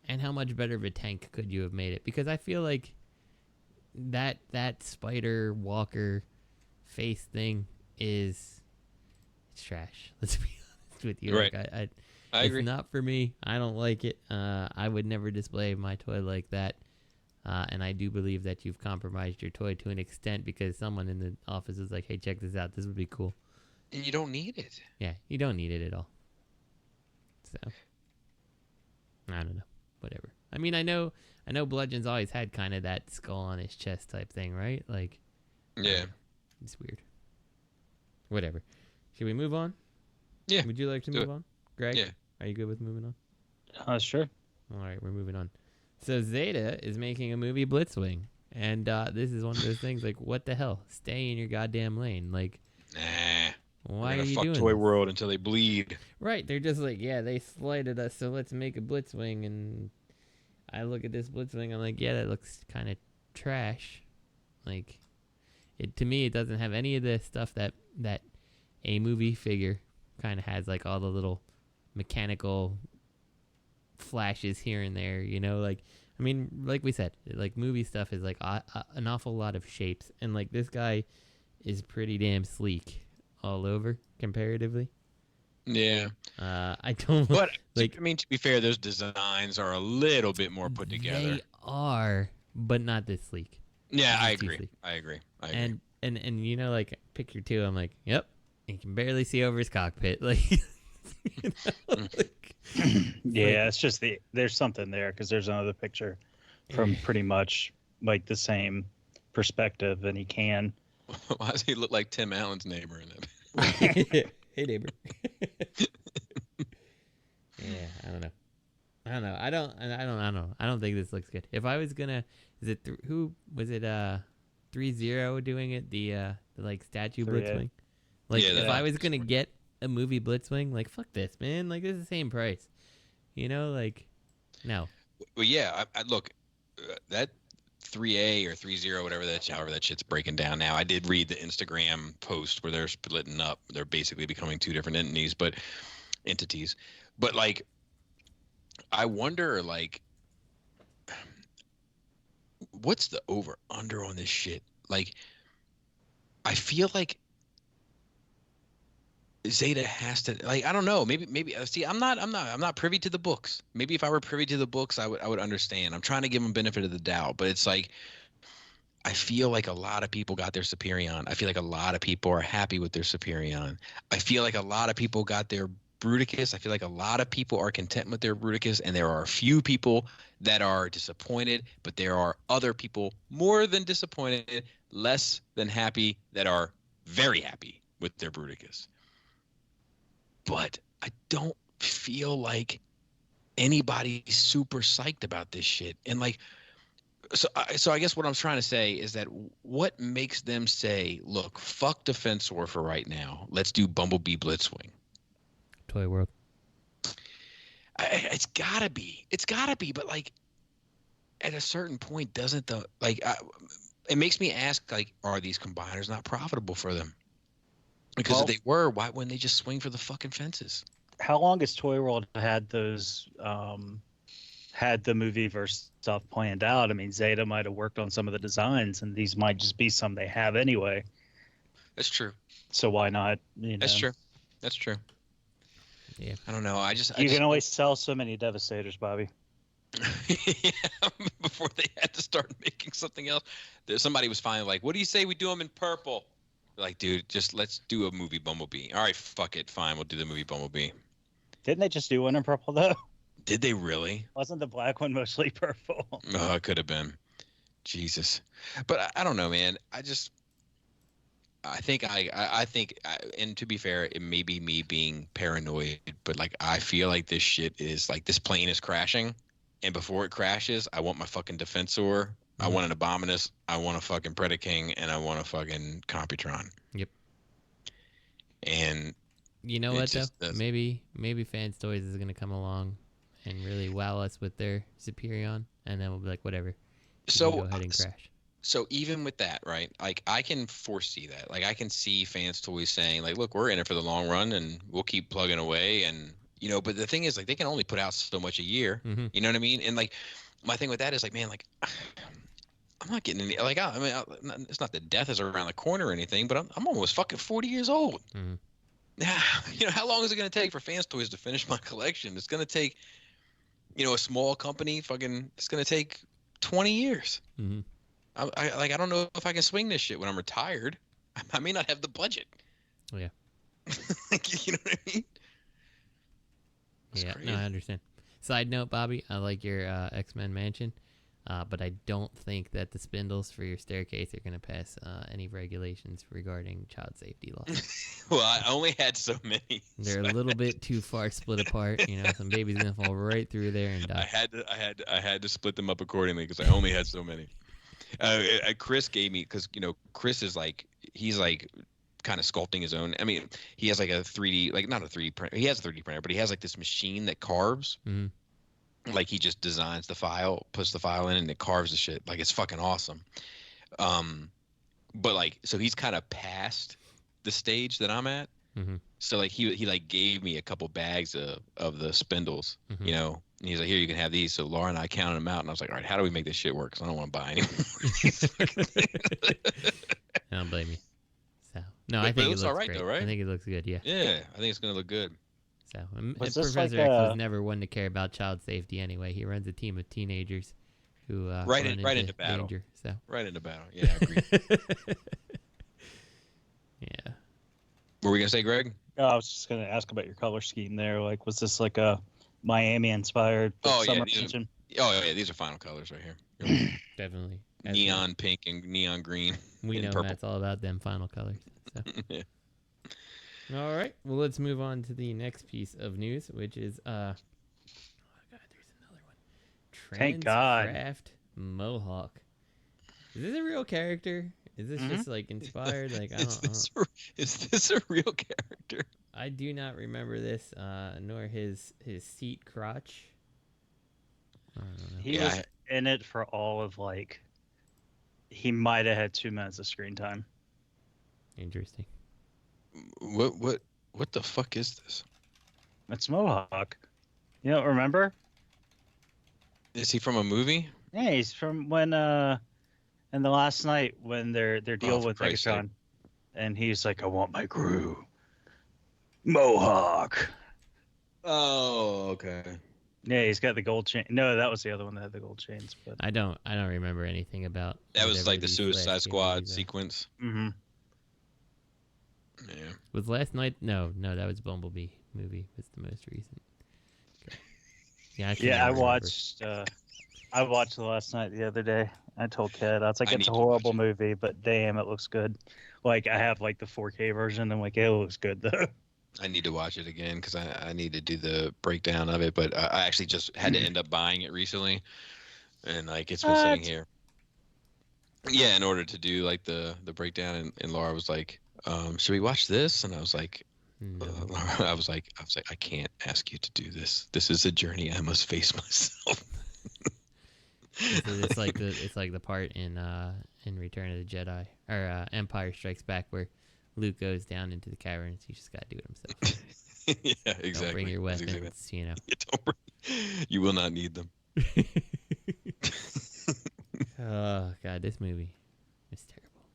And how much better of a tank could you have made it? Because I feel like that spider walker face thing it's trash. Let's be honest with you. Right. Like, I agree. It's not for me. I don't like it. I would never display my toy like that. And I do believe that you've compromised your toy to an extent because someone in the office is like, hey, check this out. This would be cool. And you don't need it. Yeah, you don't need it at all. So, I don't know. Whatever. I mean, I know Bludgeon's always had kind of that skull on his chest type thing, right? Like, yeah. It's weird. Whatever. Should we move on? Yeah. Would you like to move on? Greg? Yeah. Are you good with moving on? Sure. All right, we're moving on. So Zeta is making a movie, Blitzwing, and this is one of those things like, what the hell? Stay in your goddamn lane. Like, nah. Why are you fuck doing Toyworld until they bleed? Right, they're just like, yeah, they slighted us, so let's make a Blitzwing. And I look at this Blitzwing, I'm like, yeah, that looks kind of trash. Like, to me, it doesn't have any of the stuff that a movie figure kind of has, like all the little mechanical flashes here and there, you know, like, I mean, like we said, like movie stuff is like an awful lot of shapes, and like this guy is pretty damn sleek all over comparatively. Yeah. I don't. But like, I mean, to be fair, those designs are a little bit more put together. They are, but not this sleek. Yeah, I agree. I agree. And you know, like picture two, I'm like, yep, you can barely see over his cockpit, like. You know, like, yeah, it's just there's something there because there's another picture from pretty much like the same perspective, and he can. Why does he look like Tim Allen's neighbor in it? Hey, neighbor. Yeah, I don't know. I don't think this looks good. If I was gonna, is it who was it? 3-0 doing it, the like statue 3A. Blitzwing. Like, yeah, if I was gonna get a movie Blitzwing, like, fuck this, man. Like, this is the same price. You know, like, no. Well, yeah. I look, that 3A or 3-0, however that shit's breaking down now. I did read the Instagram post where they're splitting up. They're basically becoming two different entities. But like, I wonder, like, what's the over under on this shit? Like, I feel like Zeta has to, like, I don't know, maybe see, I'm not privy to the books. Maybe if I were privy to the books, I would understand. I'm trying to give them benefit of the doubt, but it's like I feel like a lot of people got their Superion. I feel like a lot of people are happy with their Superion. I feel like a lot of people got their Bruticus. I feel like a lot of people are content with their Bruticus, and there are a few people that are disappointed, but there are other people more than disappointed, less than happy, that are very happy with their Bruticus. But I don't feel like anybody's super psyched about this shit. And like, so I guess what I'm trying to say is that what makes them say, look, fuck Defensor for right now. Let's do Bumblebee Blitzwing. Toyworld. It's gotta be. But like, at a certain point, doesn't the, like, it makes me ask, like, are these combiners not profitable for them? Because if they were, why wouldn't they just swing for the fucking fences? How long has Toyworld had those, had the movie verse stuff planned out? I mean, Zeta might have worked on some of the designs, and these might just be some they have anyway. That's true. So why not? That's true. That's true. Yeah. I don't know. You can only sell so many Devastators, Bobby. Yeah, before they had to start making something else. Somebody was finally like, what do you say we do them in purple? Like, dude, just let's do a movie Bumblebee. All right, fuck it. Fine, we'll do the movie Bumblebee. Didn't they just do one in purple, though? Did they really? Wasn't the black one mostly purple? Oh, it could have been. Jesus. But I don't know, man. I think, and to be fair, it may be me being paranoid, but like, I feel like this shit is like, this plane is crashing, and before it crashes, I want my fucking Defensor. I want an Abominus, I want a fucking Predaking, and I want a fucking Computron. Yep. And you know what, though? Maybe Fans Toys is going to come along and really wow us with their Superion, and then we'll be like, whatever. So go ahead and crash. So even with that, right? Like, I can foresee that. Like, I can see Fans Toys saying, like, look, we're in it for the long run, and we'll keep plugging away. And, you know, but the thing is, like, they can only put out so much a year. Mm-hmm. You know what I mean? And, like, my thing with that is, like, man, like, I'm not getting any, like, I mean, it's not that death is around the corner or anything, but I'm almost fucking 40 years old. Mm-hmm. Yeah. You know, how long is it going to take for Fans Toys to finish my collection? It's going to take, you know, a small company, it's going to take 20 years. Mm-hmm. I don't know if I can swing this shit when I'm retired. I may not have the budget. Oh, yeah. You know what I mean? Yeah, crazy. No, I understand. Side note, Bobby, I like your X-Men mansion, but I don't think that the spindles for your staircase are going to pass any regulations regarding child safety laws. Well, I only had so many. They're a little bit too far split apart. You know, some baby's going to fall right through there and die. I had to split them up accordingly because I only had so many. Chris gave me, because, you know, Chris is like, he's like kind of sculpting his own. I mean, he has like a 3D, like not a 3D printer. He has a 3D printer, but he has like this machine that carves. Mm-hmm. Like, he just designs the file, puts the file in, and it carves the shit. Like, it's fucking awesome. But like, so he's kind of past the stage that I'm at. Mm-hmm. So like, he like gave me a couple bags of the spindles, mm-hmm. you know. And he's like, here, you can have these. So Laura and I counted them out, and I was like, all right, how do we make this shit work? Because I don't want to buy any more. I don't blame you. So no, I think it looks all right, great. though, right? I think it looks good. Yeah. Yeah, I think it's gonna look good. So Professor X was never one to care about child safety anyway. He runs a team of teenagers who right into battle. Danger, so right into battle. Yeah, I agree. Yeah. What were we gonna say, Greg? I was just gonna ask about your color scheme there. Like, was this like a Miami-inspired summer mansion? Yeah, these are final colors right here. Definitely. Neon pink and neon green. We know purple. Matt's all about them final colors. So. Yeah. All right. Well, let's move on to the next piece of news, which is oh god, there's another one. Thank God. Transcraft Mohawk. Is this a real character? Is this just like inspired? Like, is this a real character? I do not remember this, nor his seat crotch. I don't know. He was in it for all of like. He might have had 2 minutes of screen time. Interesting. What the fuck is this? It's Mohawk. You don't remember? Is he from a movie? Yeah, he's from when in the last night when they're dealing with Megatron, and he's like, "I want my crew." Mohawk. Oh, okay. Yeah, he's got the gold chain. No, that was the other one that had the gold chains. But I don't remember anything about that was whatever like the these Suicide last few Squad movies are. sequence. Mm-hmm. Yeah. Was last night? No, that was Bumblebee movie. Was the most recent. Okay. Yeah, I can Yeah, never remember. I watched it last night the other day. I told Kat, I was like, I it's need a to watch horrible it. movie, but damn, it looks good. Like, I have like the 4K version. I'm like, it looks good though. I need to watch it again because I need to do the breakdown of it. But I actually just had to end up buying it recently, and like it's been sitting here. Yeah, in order to do like the breakdown, and Laura was like, "Should we watch this?" And I was like, No. I was like, I can't ask you to do this. This is a journey I must face myself. It's like the part in Return of the Jedi or Empire Strikes Back where Luke goes down into the caverns. You just gotta do it himself. Yeah, exactly. Don't bring your weapons, Exactly. you know. You will not need them. Oh God, this movie is terrible.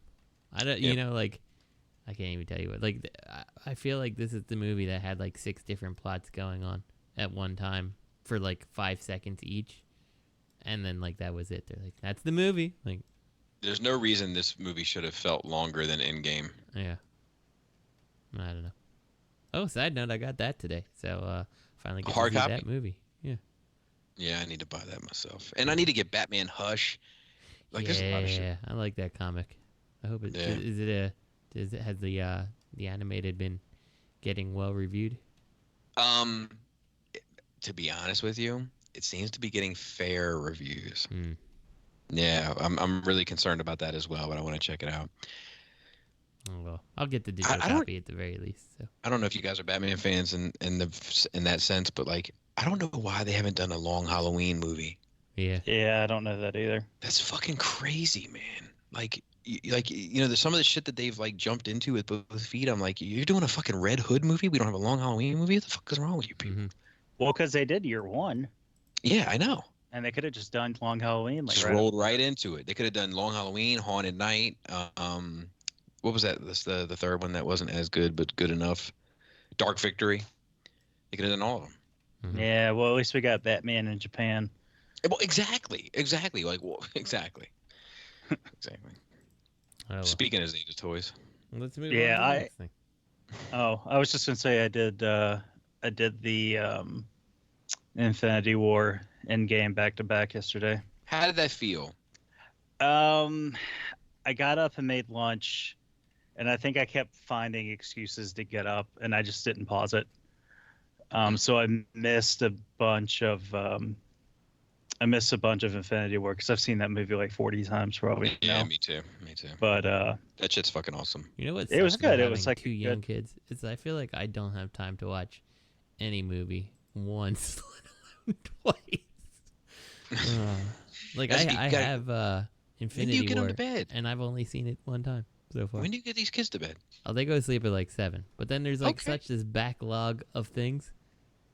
I don't, Yep. you know, like I can't even tell you what. Like I feel like this is the movie that had like 6 different plots going on at one time for like 5 seconds each, and then like that was it. They're like, that's the movie. Like, there's no reason this movie should have felt longer than Endgame. yeah. I don't know. Oh, side note, I got that today, so finally get Hard to see copy? that movie. Yeah. Yeah, I need to buy that myself, and I need to get Batman Hush. Like, there's a lot of shit. Yeah, I like that comic. I hope it has the animated been getting well reviewed? To be honest with you, it seems to be getting fair reviews. Yeah, I'm really concerned about that as well, but I want to check it out. Oh well, I'll get the digital copy at the very least. So. I don't know if you guys are Batman fans in that sense, but like, I don't know why they haven't done a Long Halloween movie. Yeah. Yeah, I don't know that either. That's fucking crazy, man. Like there's some of the shit that they've like jumped into with both feet. I'm like, you're doing a fucking Red Hood movie? We don't have a Long Halloween movie? What the fuck is wrong with you people? Mm-hmm. Well, because they did year 1. Yeah, I know. And they could have just done Long Halloween. Like, Just rolled right into it. They could have done Long Halloween, Haunted Night. What was that? This the third one that wasn't as good but good enough. Dark Victory. They could have done all of them. Mm-hmm. Yeah, well, at least we got Batman in Japan. Well, exactly. Like, well, exactly. Exactly. Oh, well. Speaking of Zeta toys. Let's move Yeah, on to the next thing. I was just gonna say I did the Infinity War Endgame back to back yesterday. How did that feel? I got up and made lunch, and I think I kept finding excuses to get up, and I just didn't pause it. So I missed a bunch of Infinity War because I've seen that movie like 40 times probably. Yeah, now. me too. But that shit's fucking awesome. You know what? It was good. It Having was like 2 young kids. Is I feel like I don't have time to watch any movie once, let alone twice. Like I have Infinity When do you get War, them to bed? and I've only seen it one time so far. When do you get these kids to bed? Oh, they go to sleep at like 7. But then there's like such this backlog of things,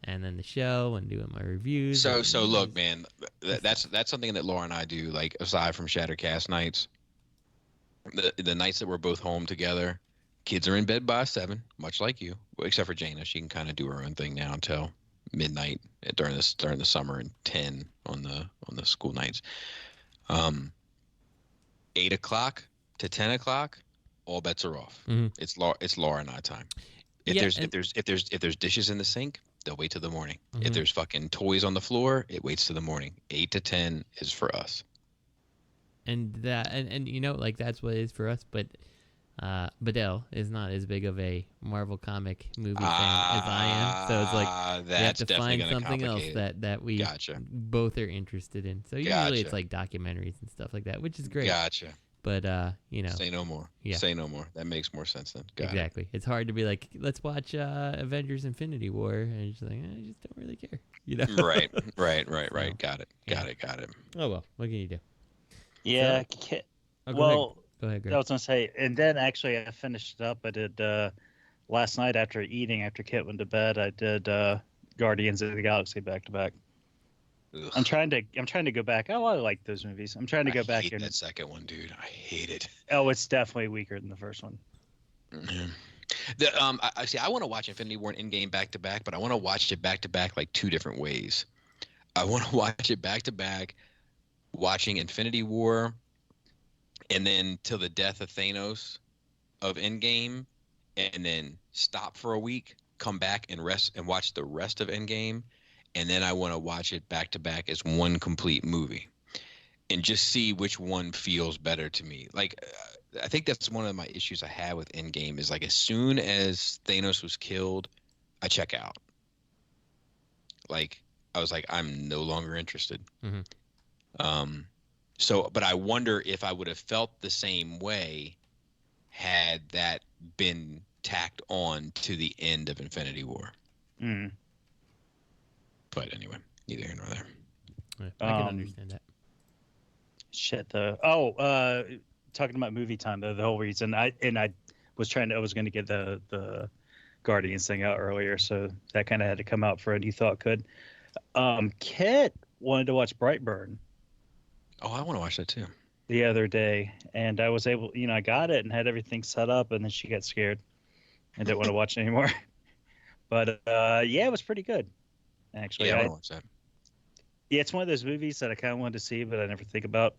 and then the show and doing my reviews. So look, man, that's something that Laura and I do. Like, aside from Shattercast nights, the nights that we're both home together, kids are in bed by 7, much like you, except for Jana. She can kind of do her own thing now until midnight during the summer, and 10 on the school nights. 8 o'clock to 10 o'clock, all bets are off. Mm-hmm. It's Laura and I time. If there's dishes in the sink, they'll wait till the morning. Mm-hmm. If there's fucking toys on the floor, it waits till the morning. 8 to 10 is for us. And that and you know, like, that's what it is for us. But Badell is not as big of a Marvel comic movie fan as I am, so it's like we have to find something else that we both are interested in. So usually it's like documentaries and stuff like that, which is great. Gotcha. But you know, say no more. Yeah. Say no more. That makes more sense then. Exactly. It's hard to be like, let's watch Avengers: Infinity War, and you're just like, I just don't really care. You know? Right. So, Got it. Oh well, what can you do? Yeah. Go ahead, Greg. I was gonna say, and then actually I finished it up. I did last night after Kit went to bed. I did Guardians of the Galaxy back to back. Ugh. I'm trying to go back. Oh, I like those movies. I'm trying to go back. I hate that second one, dude. I hate it. Oh, it's definitely weaker than the first one. Mm-hmm. I see. I want to watch Infinity War and Endgame back to back, but I want to watch it back to back like two different ways. I want to watch it back to back, watching Infinity War, and then till the death of Thanos of Endgame, and then stop for a week, come back and rest and watch the rest of Endgame, and then I want to watch it back to back as one complete movie, and just see which one feels better to me. Like, I think that's one of my issues I have with Endgame is like as soon as Thanos was killed, I check out. Like, I was like, I'm no longer interested. Mm-hmm. So, but I wonder if I would have felt the same way had that been tacked on to the end of Infinity War. Mm. But anyway, neither here nor there. Yeah, I can understand that. Shit, though. Talking about movie time, though, the whole reason I was going to get the Guardians thing out earlier, so that kind of had to come out for it. You thought could. Kit wanted to watch Brightburn. Oh, I want to watch that too. The other day, and I was able, I got it and had everything set up, and then she got scared and didn't want to watch it anymore. But yeah, it was pretty good, actually. Yeah, I want to watch that. Yeah, it's one of those movies that I kind of wanted to see, but I never think about.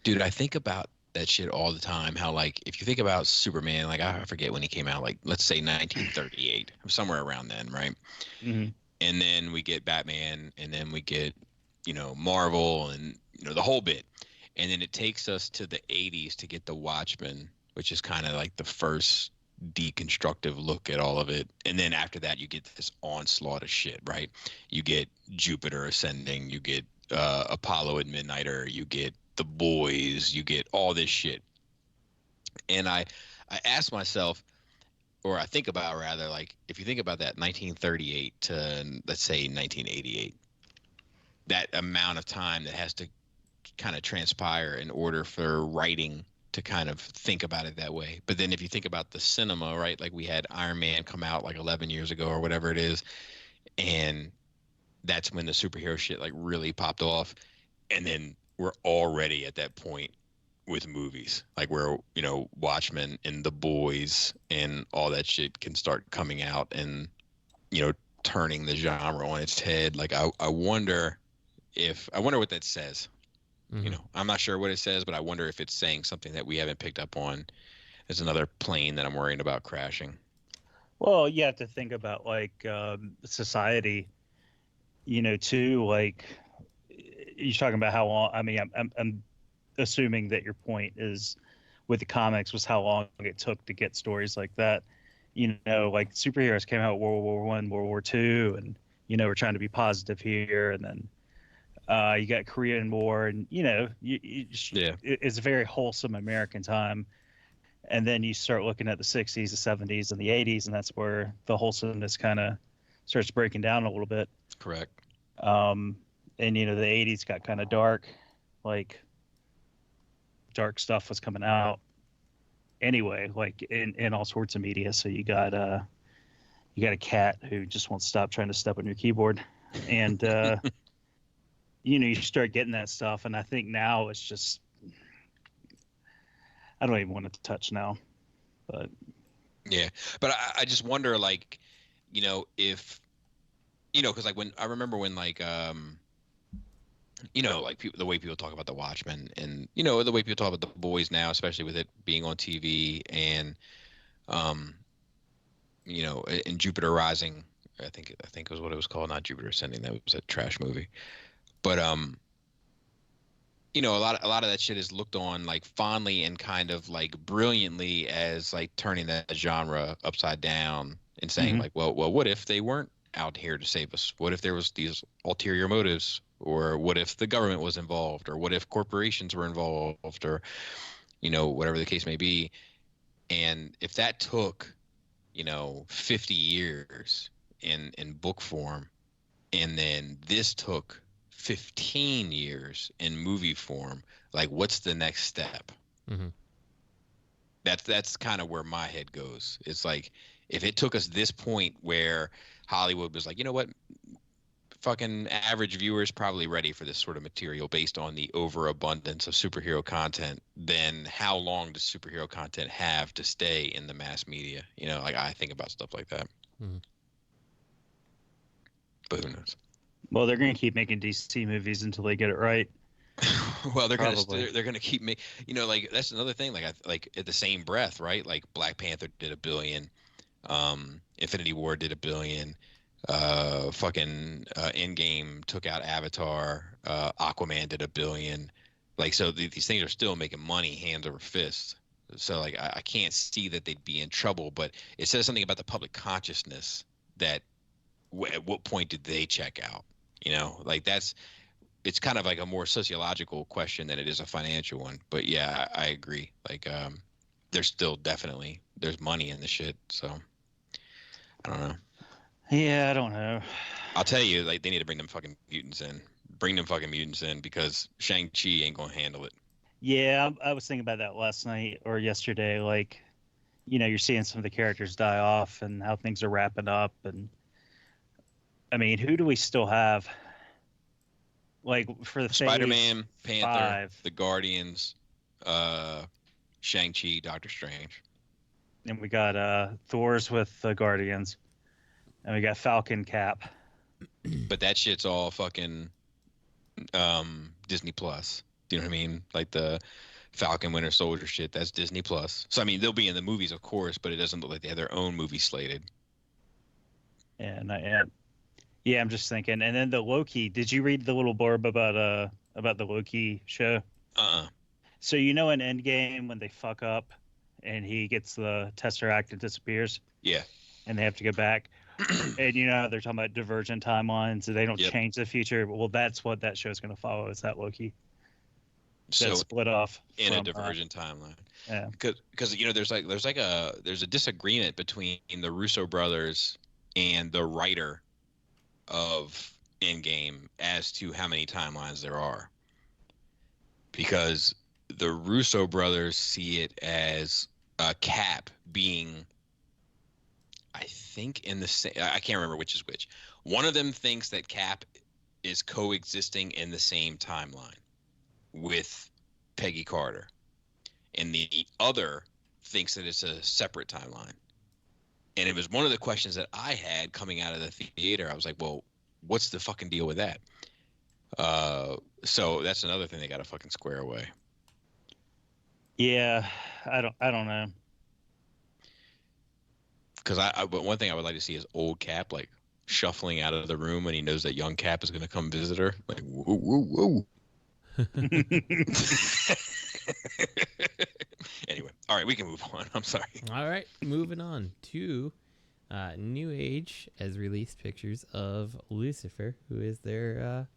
Dude, I think about that shit all the time. How, like, if you think about Superman, like, I forget when he came out, like, let's say 1938, somewhere around then, right? Mm-hmm. And then we get Batman, and then we get, Marvel, and, the whole bit. And then it takes us to the 80s to get the Watchmen, which is kind of like the first deconstructive look at all of it. And then after that, you get this onslaught of shit, right? You get Jupiter Ascending, you get Apollo and Midnighter, you get The Boys, you get all this shit. And I ask myself, or I think about rather, like, if you think about that 1938 to, let's say, 1988, that amount of time that has to kind of transpire in order for writing to kind of think about it that way. But then if you think about the cinema, right, like we had Iron Man come out like 11 years ago or whatever it is, and that's when the superhero shit like really popped off. And then we're already at that point with movies, like where, Watchmen and The Boys and all that shit can start coming out and, turning the genre on its head. Like, I wonder what that says. Mm-hmm. I'm not sure what it says, but I wonder if it's saying something that we haven't picked up on. There's another plane that I'm worrying about crashing. Well, you have to think about like society, too. Like, you're talking about how long. I mean, I'm assuming that your point is with the comics was how long it took to get stories like that. Like superheroes came out World War I, World War II, and we're trying to be positive here, and then. You got Korean War, and it's a very wholesome American time. And then you start looking at the 60s, the 70s, and the 80s, and that's where the wholesomeness kind of starts breaking down a little bit. Correct. And the 80s got kind of dark, like dark stuff was coming out. Anyway, like in all sorts of media. So you got a cat who just won't stop trying to step on your keyboard, and you start getting that stuff, and I think now it's just I don't even want to touch now, but yeah. But I just wonder, like, if because like when I remember when like like the way people talk about the Watchmen, and the way people talk about the Boys now, especially with it being on TV, and in Jupiter Rising, I think was what it was called, not Jupiter Ascending. That was a trash movie. But a lot of that shit is looked on like fondly and kind of like brilliantly as like turning that genre upside down and saying Mm-hmm. like, well, what if they weren't out here to save us? What if there was these ulterior motives, or what if the government was involved, or what if corporations were involved, or whatever the case may be. And if that took 50 years in book form, and then this took 15 years in movie form, like, what's the next step? Mm-hmm. That's kind of where my head goes. It's like, if it took us this point where Hollywood was like, you know what, fucking average viewer is probably ready for this sort of material based on the overabundance of superhero content, then how long does superhero content have to stay in the mass media? You know, like I think about stuff like that. Mhm. But who knows? Well, they're going to keep making DC movies until they get it right. Well, they're Probably. gonna keep me. You know, like that's another thing. Like at the same breath, right? Like Black Panther did $1 billion, Infinity War did $1 billion, fucking Endgame took out Avatar, Aquaman did $1 billion. Like so, these things are still making money hand over fist. So like I can't see that they'd be in trouble. But it says something about the public consciousness that at what point did they check out? You know, like it's kind of like a more sociological question than it is a financial one. But yeah, I agree. Like, there's still definitely there's money in the shit. So I don't know. Yeah, I don't know. I'll tell you, like they need to bring them fucking mutants in. Bring them fucking mutants in because Shang-Chi ain't gonna handle it. Yeah, I was thinking about that last night or yesterday. Like, you know, you're seeing some of the characters die off and how things are wrapping up. And I mean, who do we still have? Like for the Spider-Man, Panther, 5. the Guardians, Shang-Chi, Doctor Strange. And we got Thor's with the Guardians. And we got Falcon, Cap. But that shit's all fucking Disney Plus. Do you know what I mean? Like the Falcon Winter Soldier shit, that's Disney Plus. So I mean, they'll be in the movies, of course, but it doesn't look like they have their own movie slated. Yeah, not yet. Yeah, I'm just thinking. And then the Loki. Did you read the little blurb about the Loki show? So you know in Endgame when they fuck up and he gets the Tesseract and disappears? Yeah. And they have to go back. And you know they're talking about divergent timelines, so they don't change the future. Well, that's what that show's going to follow. Is that Loki? So That split off in from, a divergent timeline. Yeah. Because you know there's a disagreement between the Russo brothers and the writer of Endgame as to how many timelines there are. Because the Russo brothers see it as Cap being, I think, in the same. I can't remember which is which. One of them thinks that Cap is coexisting in the same timeline with Peggy Carter, and the other thinks that it's a separate timeline. And it was one of the questions that I had coming out of the theater. I was like, well, what's the fucking deal with that? So that's another thing they got to fucking square away. Yeah, I don't know. Because but one thing I would like to see is old Cap like shuffling out of the room when he knows that young Cap is going to come visit her. Like, whoa, whoa, whoa. Anyway, all right, we can move on. I'm sorry. All right, moving on to NewAge has released pictures of Lucifer, who is their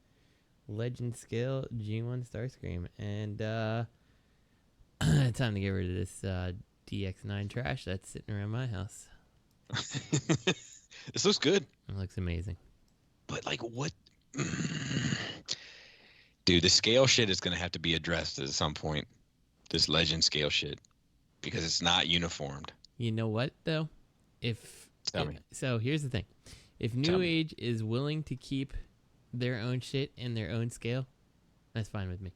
legend scale G1 Starscream, and time to get rid of this DX9 trash that's sitting around my house. This looks good. It looks amazing. But like, what? Dude, the scale shit is gonna have to be addressed at some point. This legend scale shit, because it's not uniformed. You know what though? Tell me. So here's the thing: if NewAge is willing to keep their own shit in their own scale, that's fine with me.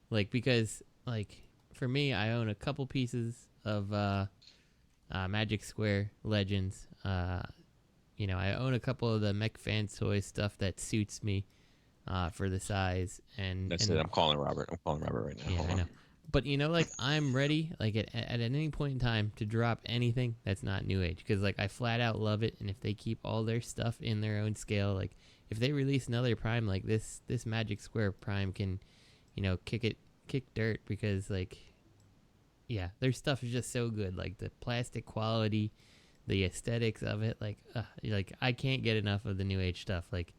Like because like for me, I own a couple pieces of Magic Square Legends. You know, I own a couple of the Mech Fans Toys stuff that suits me for the size. And That's it. I'm calling Robert. Right now. Yeah, I know. But you know, like I'm ready, like at any point in time, to drop anything that's not NewAge, because like I flat out love it. And if they keep all their stuff in their own scale, like if they release another Prime like this Magic Square Prime can, you know, kick dirt, because like, yeah, their stuff is just so good. Like the plastic quality, the aesthetics of it, like I can't get enough of the NewAge stuff. Like,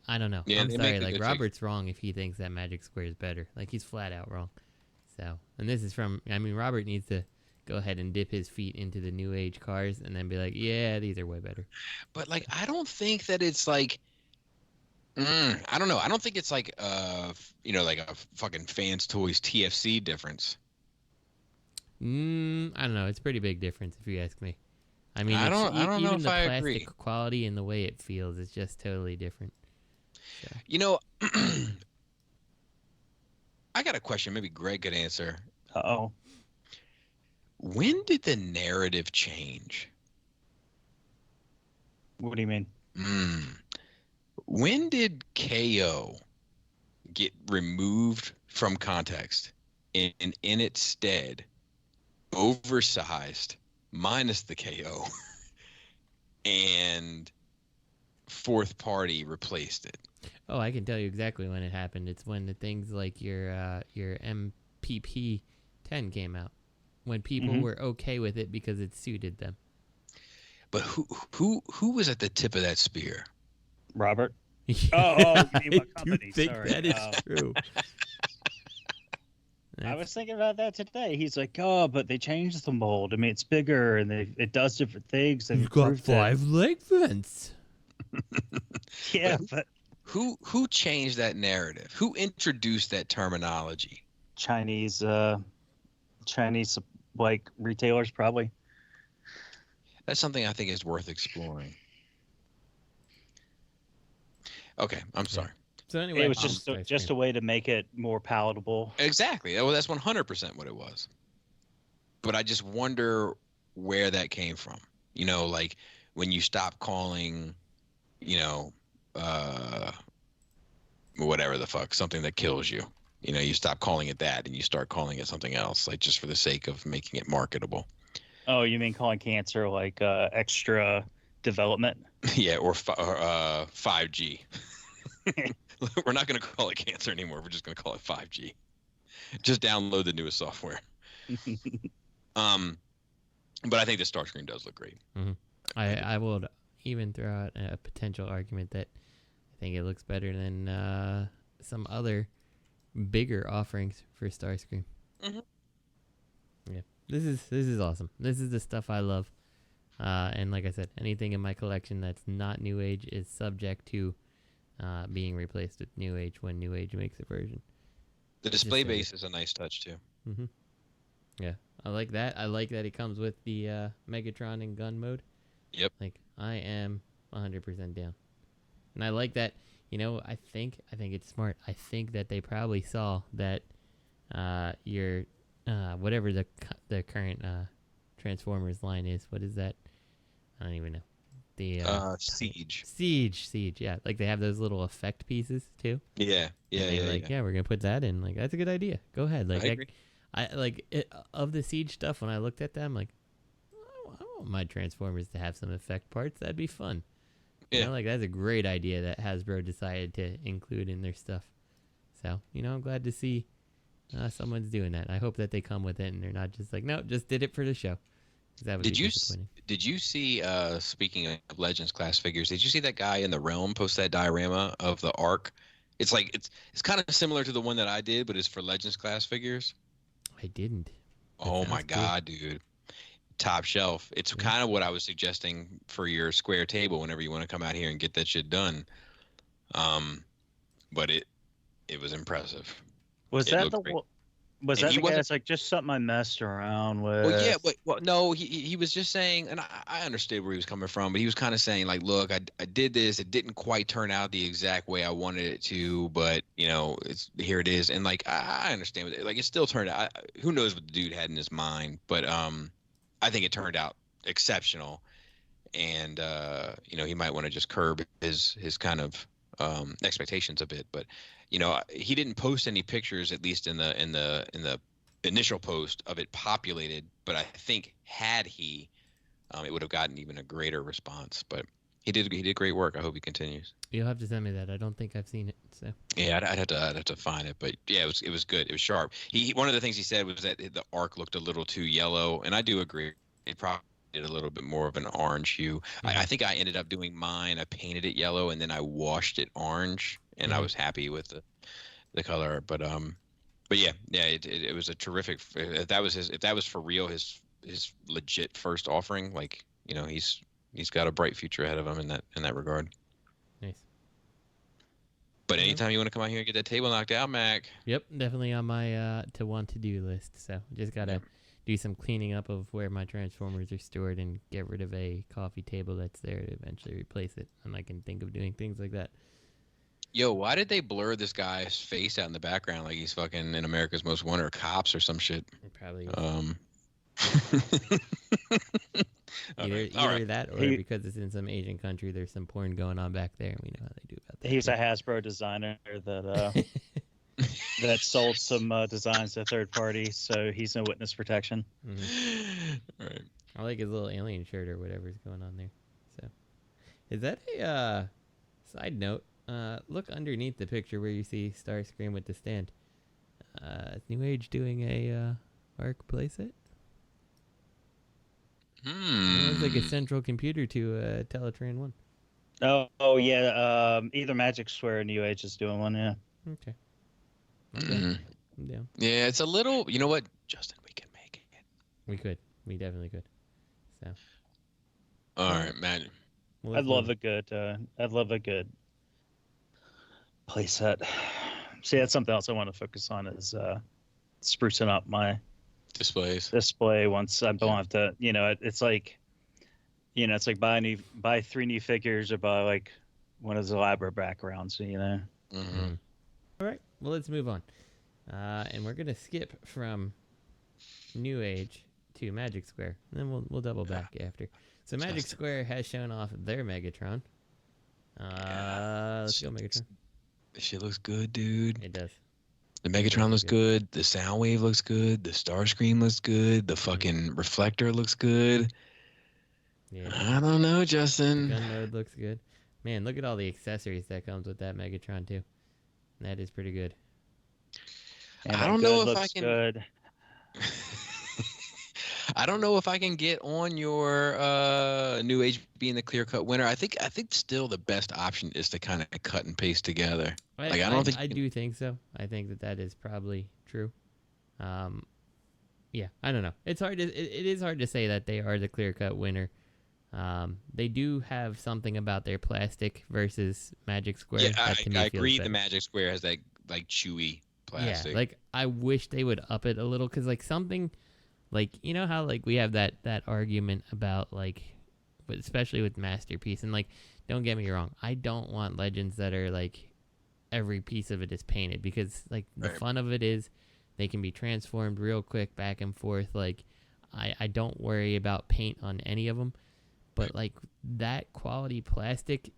I don't know. Yeah, I'm sorry. Like Robert's wrong if he thinks that Magic Square is better. Like he's flat out wrong. So, and this is from. I mean, Robert needs to go ahead and dip his feet into the NewAge cars and then be like, yeah, these are way better. But like, I don't think that it's like. I don't know. I don't think it's like you know, like a fucking Fans Toys TFC difference. I don't know. It's a pretty big difference if you ask me. I mean, I don't know even if the I plastic agree. quality and the way it feels is just totally different. So. You know, I got a question. Maybe Greg could answer. Uh-oh. When did the narrative change? What do you mean? When did KO get removed from context and in its stead oversized minus the KO and fourth party replaced it? Oh, I can tell you exactly when it happened. It's when the things like your MPP 10 came out. When people were okay with it because it suited them. But who was at the tip of that spear? Robert? I you mean what company? think Sorry. that is true. I was thinking about that today. He's like, "Oh, but they changed the mold. I mean, it's bigger and it does different things." They've You've got improved 5 leg vents. Yeah, but who changed that narrative? Who introduced that terminology? Chinese like retailers probably. That's something I think is worth exploring. Okay, I'm sorry. So anyway, It was just a way to make it more palatable. Exactly. Well, that's 100% what it was. But I just wonder where that came from. You know, like when you stop calling, you know, whatever the fuck, something that kills you. You know, you stop calling it that and you start calling it something else, like just for the sake of making it marketable. Oh, you mean calling cancer like extra development? Yeah, or 5G. We're not going to call it cancer anymore. We're just going to call it 5G. Just download the newest software. But I think the start screen does look great. Mm-hmm. I would even throw out a potential argument that I think it looks better than some other bigger offerings for Starscream. Yeah, this is awesome. This is the stuff I love. And like I said, anything in my collection that's not New Age is subject to being replaced with New Age when New Age makes a version. The display base is a nice touch too. Yeah, I like that. I like that it comes with the Megatron and gun mode. Yep. Like I am 100% down, and I like that. You know, I think it's smart. I think that they probably saw that your whatever the current Transformers line is. What is that? I don't even know. The Siege. Yeah, like they have those little effect pieces too. Yeah. We're gonna put that in. Like that's a good idea. Go ahead. Like I agree. I like it, of the Siege stuff. When I looked at them, like I want my Transformers to have some effect parts. That'd be fun. You know, like that's a great idea that Hasbro decided to include in their stuff. So, you know, I'm glad to see someone's doing that. I hope that they come with it and they're not just like, no, just did it for the show. That would be disappointing. Did you see, speaking of Legends class figures, did you see that guy in the Realm post that diorama of the Ark? It's like, it's kind of similar to the one that I did, but it's for Legends class figures. I didn't. Oh my God, dude. Top shelf. It's kind of what I was suggesting for your square table whenever you want to come out here and get that shit done. But it was impressive. Was that the guy that's like just something I messed around with? Well, yeah, but no, he was just saying, and I understood where he was coming from, but he was kind of saying like, look, I did this, it didn't quite turn out the exact way I wanted it to, but you know, here it is, and like I understand, like it still turned out. Who knows what the dude had in his mind, but I think it turned out exceptional, and you know, he might want to just curb his kind of expectations a bit, but you know, he didn't post any pictures, at least in the initial post of it populated, but I think had he, it would have gotten even a greater response. But he did great work. I hope he continues. You'll have to send me that. I don't think I've seen it. So yeah, I'd have to find it, but yeah, it was good. It was sharp. One of the things he said was that the Ark looked a little too yellow, and I do agree. It probably did a little bit more of an orange hue. I think I ended up doing mine. I painted it yellow and then I washed it orange, and I was happy with the color. But yeah, it was a terrific. If that was for real, his legit first offering, like, you know, he's got a bright future ahead of him in that regard. Nice. But anytime you want to come out here and get that table knocked out, Mac. Yep, definitely on my to want to do list. So just gotta do some cleaning up of where my Transformers are stored and get rid of a coffee table that's there to eventually replace it. And I can think of doing things like that. Yo, why did they blur this guy's face out in the background like he's fucking in America's Most Wanted or Cops or some shit? Probably. Either that or because it's in some Asian country, there's some porn going on back there, and we know how they do about that. He's a Hasbro designer that that sold some designs to third party, so he's no witness protection. Right. I like his little alien shirt or whatever's going on there. So, is that a side note? Look underneath the picture where you see Starscream with the stand. Is NewAge doing a ARC playset? It looks like a central computer to Teletran 1. Oh yeah. Either Magic Square or NewAge is doing one. Yeah. Okay. I'm down. Yeah, it's a little. You know what, Justin? We can make it. We could. We definitely could. So. All right, man. Well, I'd love a good playset. See, that's something else I want to focus on is sprucing up my display once I don't have to. It's like, it's like buy 3 new figures or buy like one of those elaborate backgrounds. Mm-hmm. All right. Well, let's move on, and we're gonna skip from NewAge to Magic Square, and then we'll double back after. So Magic Square has shown off their Megatron. Let's go Megatron. This shit looks good, dude. It does. The Megatron looks good. The Soundwave looks good. The Starscream looks good. The fucking reflector looks good. Yeah. I don't know, Justin. The gun mode looks good. Man, look at all the accessories that comes with that Megatron too. That is pretty good. And I don't know if I looks can. Good. I don't know if I can get on your NewAge being the clear-cut winner. I think still the best option is to kind of cut and paste together. I do think so. I think that is probably true. Yeah, I don't know. It's hard. It is hard to say that they are the clear-cut winner. They do have something about their plastic versus Magic Square. Yeah, I agree. Better. The Magic Square has that like chewy plastic. Yeah, like I wish they would up it a little because like something. Like, you know how, like, we have that argument about, like, but especially with Masterpiece. And, like, don't get me wrong. I don't want Legends that are, like, every piece of it is painted. Because, like, the fun of it is they can be transformed real quick back and forth. Like, I don't worry about paint on any of them. But, like, that quality plastic,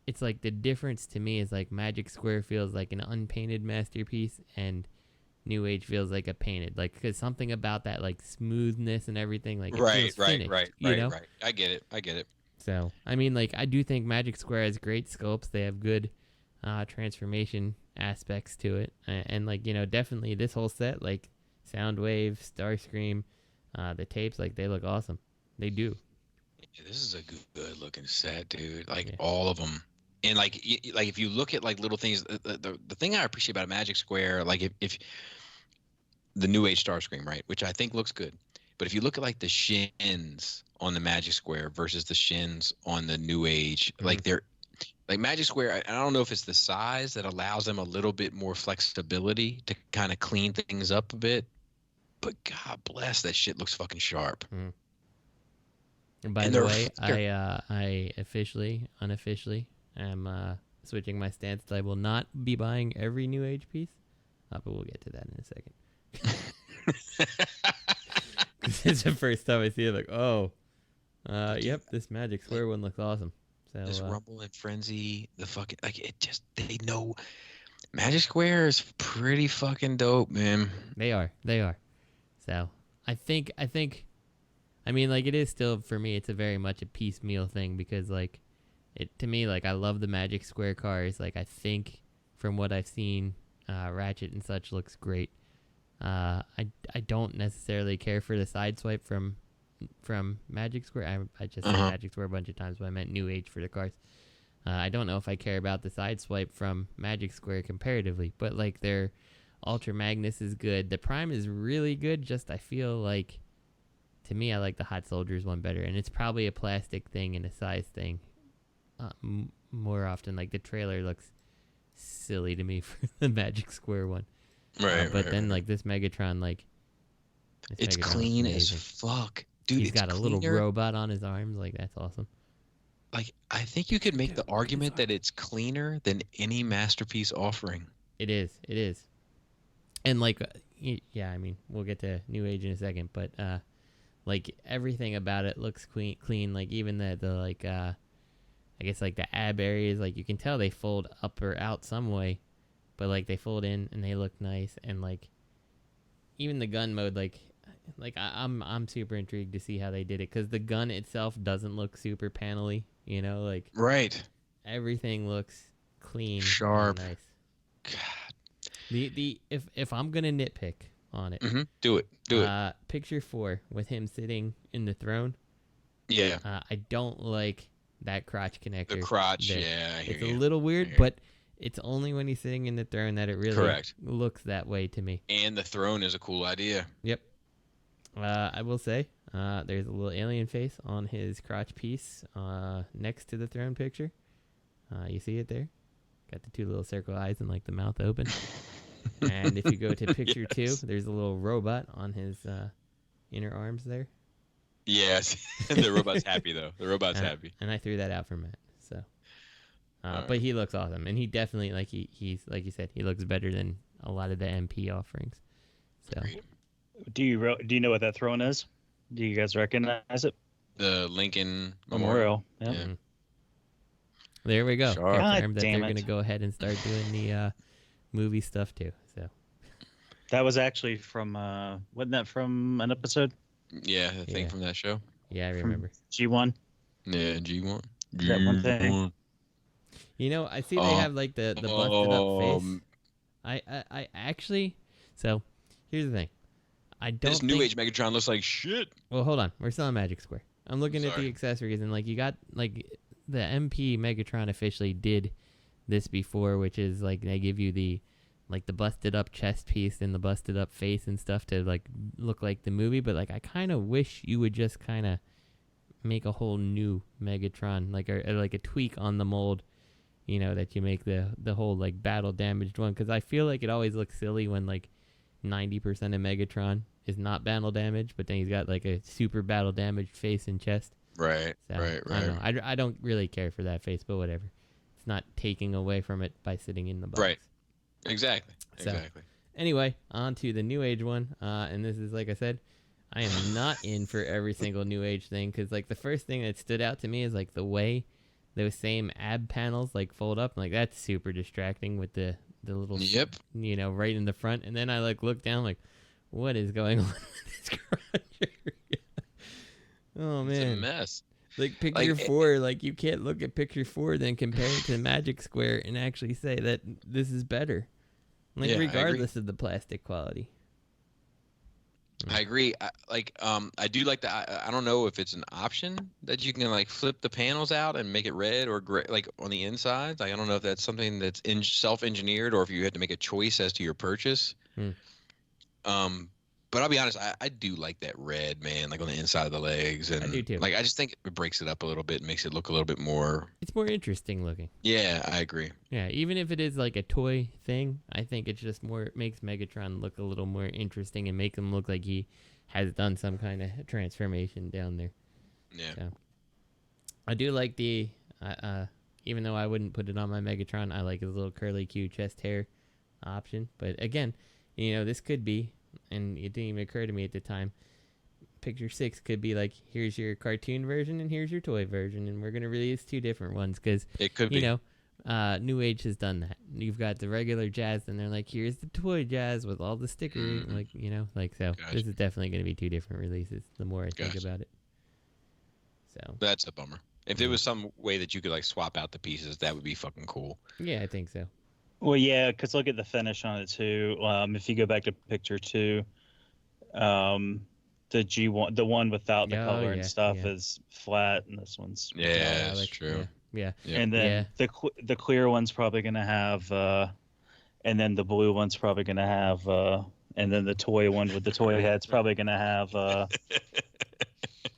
it's, like, the difference to me is, like, Magic Square feels like an unpainted Masterpiece. And NewAge feels like a painted, like, because something about that, like, smoothness and everything, like, right. Right. I get it. So, I mean, like, I do think Magic Square has great sculpts. They have good transformation aspects to it, and like, definitely this whole set, like, Soundwave, Starscream, the tapes, like, they look awesome. They do. Yeah, this is a good looking set, dude. Like all of them. And like if you look at like little things, the thing I appreciate about Magic Square, like if the NewAge Starscream, right, which I think looks good, but if you look at like the shins on the Magic Square versus the shins on the NewAge, like they're like Magic Square. I don't know if it's the size that allows them a little bit more flexibility to kind of clean things up a bit, but God bless, that shit looks fucking sharp. And by the way, I unofficially. I'm switching my stance that I will not be buying every NewAge piece, but we'll get to that in a second. It's the first time I see it, like, yep, this Magic Square one looks awesome. So this Rumble and Frenzy, the fucking, like, it just, they know Magic Square is pretty fucking dope, man. They are. So I think, I mean, like, it is still, for me, it's a very much a piecemeal thing because, like, to me, like, I love the Magic Square cars. Like, I think from what I've seen, Ratchet and such looks great. I don't necessarily care for the side swipe from Magic Square. I just said Magic Square a bunch of times, but I meant NewAge for the cars. I don't know if I care about the side swipe from Magic Square comparatively, but like their Ultra Magnus is good. The Prime is really good. Just I feel like, to me, I like the Hot Soldiers one better, and it's probably a plastic thing and a size thing. More often, like the trailer looks silly to me for the Magic Square one, but then like this Megatron, like it's clean as fuck, dude. He's got a little robot on his arms, like that's awesome. like I think you could make the argument that it's cleaner than any Masterpiece offering. It is. It is. And like, yeah, I mean, we'll get to New Age in a second, but like everything about it looks clean. Like even the like, I guess like the ab areas, like you can tell they fold up or out some way, but like they fold in and they look nice. And like even the gun mode, like I'm super intrigued to see how they did it, because the gun itself doesn't look super panely, you know, like right. Everything looks clean, sharp. Nice. God. If I'm gonna nitpick on it, do it. Picture 4 with him sitting in the throne. Yeah. I don't like that crotch connector. The crotch, there. yeah. I hear it's you. a little weird, but it's only when he's sitting in the throne that it really looks that way to me. And the throne is a cool idea. Yep. I will say, there's a little alien face on his crotch piece next to the throne picture. You see it there? Got the 2 little circle eyes and like the mouth open. And if you go to picture 2, there's a little robot on his inner arms there. Yes. The robot's happy though. The robot's happy. And I threw that out for Matt. So, right. But he looks awesome, and he definitely he's like you said, he looks better than a lot of the MP offerings. So, do you know what that throne is? Do you guys recognize it? The Lincoln Memorial. Yeah. Mm-hmm. There we go. Sure. Confirmed that they're going to go ahead and start doing the movie stuff too. So that was actually from wasn't that from an episode? Yeah, the thing from that show. Yeah, I remember. G1. Yeah, G1. That one thing. You know, I see they have like the busted up face. I actually. So here's the thing. I don't. This NewAge Megatron looks like shit. Well, hold on. We're still on Magic Square. I'm looking at the accessories, and like you got like the MP Megatron officially did this before, which is like they give you the like the busted up chest piece and the busted up face and stuff to like look like the movie. But like I kind of wish you would just kind of make a whole new Megatron, like a tweak on the mold, you know, that you make the whole like battle damaged one, because I feel like it always looks silly when like 90% of Megatron is not battle damage, but then he's got like a super battle damaged face and chest. Right, so, right. I don't know. I don't really care for that face, but whatever. It's not taking away from it by sitting in the box. Right. Exactly. So, anyway, on to the New Age one. And this is, like I said, I am not in for every single New Age thing, because like the first thing that stood out to me is like the way those same ab panels like fold up. Like that's super distracting with the little, you know, right in the front. And then I like look down like, what is going on with this crotch area? Oh man, it's a mess. Like picture 4, like you can't look at picture 4 then compare it to the Magic Square and actually say that this is better. Like regardless of the plastic quality. I agree. I do like that. I don't know if it's an option that you can like flip the panels out and make it red or gray, like on the insides. Like, I don't know if that's something that's self-engineered or if you had to make a choice as to your purchase. But I'll be honest, I do like that red, man, like on the inside of the legs, and I do too. Like I just think it breaks it up a little bit, and makes it look a little bit more. It's more interesting looking. Yeah, I agree. Yeah, even if it is like a toy thing, I think it's just more, it makes Megatron look a little more interesting and make him look like he has done some kind of transformation down there. Yeah. So, I do like the, even though I wouldn't put it on my Megatron, I like his little curly Q chest hair option. But again, you know, this could be, and it didn't even occur to me at the time, picture 6 could be like, here's your cartoon version and here's your toy version, and we're going to release 2 different ones, because it could you know, New Age has done that. You've got the regular Jazz, and they're like, here's the toy Jazz with all the stickers, like, you know, like, so this is definitely going to be 2 different releases the more I think about it. So that's a bummer. If there was some way that you could like swap out the pieces, that would be fucking cool. Yeah, I think so. Well, yeah, because look at the finish on it too. If you go back to picture 2, the G1, the one without the color and stuff, is flat, and this one's that's true. Yeah. And then the clear one's probably gonna have, and then the blue one's probably gonna have, and then the toy one with the toy head's probably gonna have,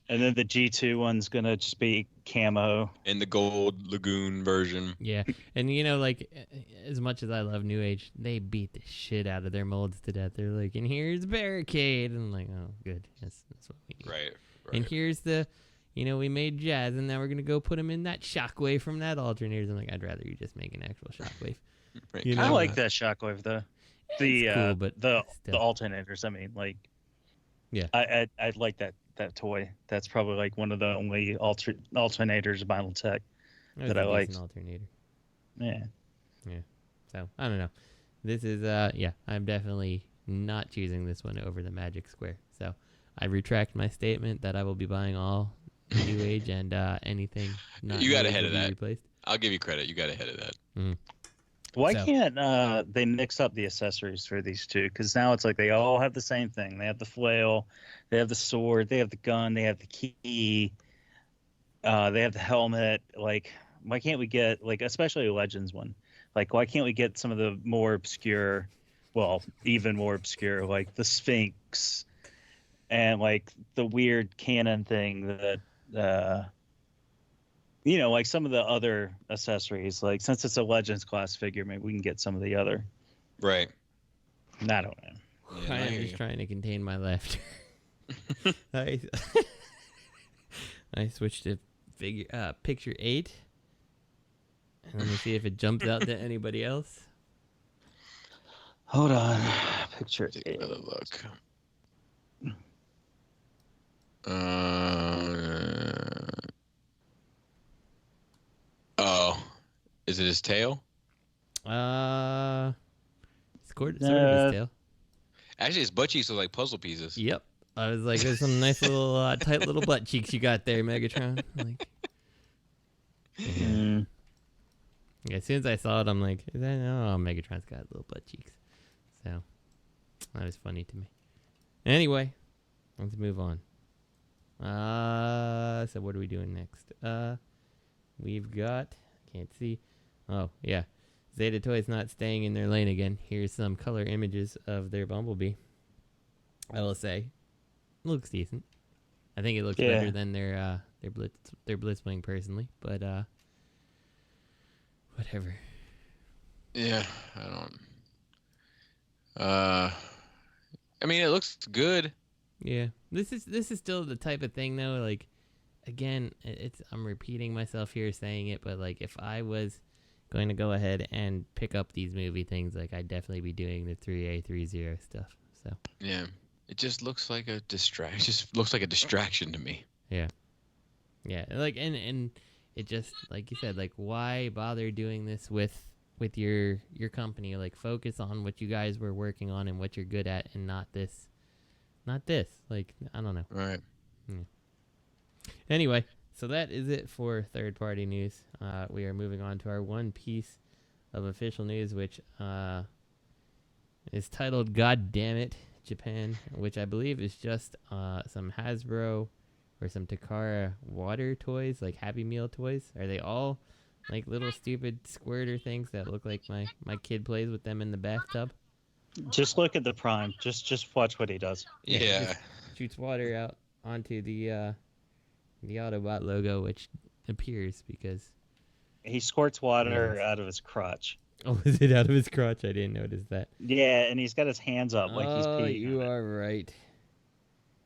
and then the G2 one's gonna just be camo. In the gold lagoon version. Yeah, and you know, like, as much as I love New Age, they beat the shit out of their molds to death. They're like, and here's Barricade, and I'm like, oh, good, that's what we need. Right. And here's the, we made Jazz, and now we're gonna go put him in that shockwave from that alternators. I'm like, I'd rather you just make an actual shockwave. Right. I like that shockwave though. Cool, but the still. alternators. I mean, like, Yeah. I'd like that toy. That's probably like one of the only alternators vinyl tech that I like. An alternator. Yeah. So I don't know. This is I'm definitely not choosing this one over the Magic Square. So I retract my statement that I will be buying all New Age and anything. Not You got New Age ahead will of be that. Replaced. I'll give you credit. You got ahead of that. Mm-hmm. Why So- can't they mix up the accessories for these two? Because now it's like they all have the same thing. They have the flail, they have the sword, they have the gun, they have the key, they have the helmet. Like, why can't we get, like, especially a Legends one? Like, why can't we get some of the more obscure, well, even more obscure, like the Sphinx and like the weird cannon thing that like some of the other accessories, like since it's a Legends class figure, maybe we can get some of the other. Right. I don't know. Yeah, I am hear just you. trying to contain my laughter. I switched to picture 8. And let me see if it jumps out to anybody else. Hold on. Picture Take it. another look. Oh, is it his tail? Sort of his tail. Actually, his butt cheeks look like puzzle pieces. Yep. I was like, there's some nice little tight little butt cheeks you got there, Megatron. Like, yeah, as soon as I saw it, I'm like, is that? Oh, Megatron's got little butt cheeks. So that was funny to me. Anyway, let's move on. So what are we doing next? We've got, can't see. Oh, yeah. Zeta Toys not staying in their lane again. Here's some color images of their Bumblebee. I will say, looks decent. I think it looks better than their Blitzwing personally, but whatever. Yeah, I don't. I mean, it looks good. Yeah, this is still the type of thing though. Like, again, I'm repeating myself here saying it, but like if I was going to go ahead and pick up these movie things, like I'd definitely be doing the 3A30 stuff. So Yeah, it just looks like a distraction. Just looks like a distraction to me. yeah, like and it just, like you said, like why bother doing this with your company? Like focus on what you guys were working on and what you're good at, and not this. Like, I don't know. Right. Yeah. Anyway, so that is it for third-party news. We are moving on to our one piece of official news, which is titled "GodDAMNIT Japan," which I believe is just some Hasbro or some Takara water toys, like Happy Meal toys. Are they all like little stupid squirter things that look like my kid plays with them in the bathtub? Just look at the Prime. Just watch what he does. He Yeah. just shoots water out onto the Autobot logo, which appears because... He squirts water out of his crotch. Oh, is it out of his crotch? I didn't notice that. Yeah, and he's got his hands up like he's peeing. You are right.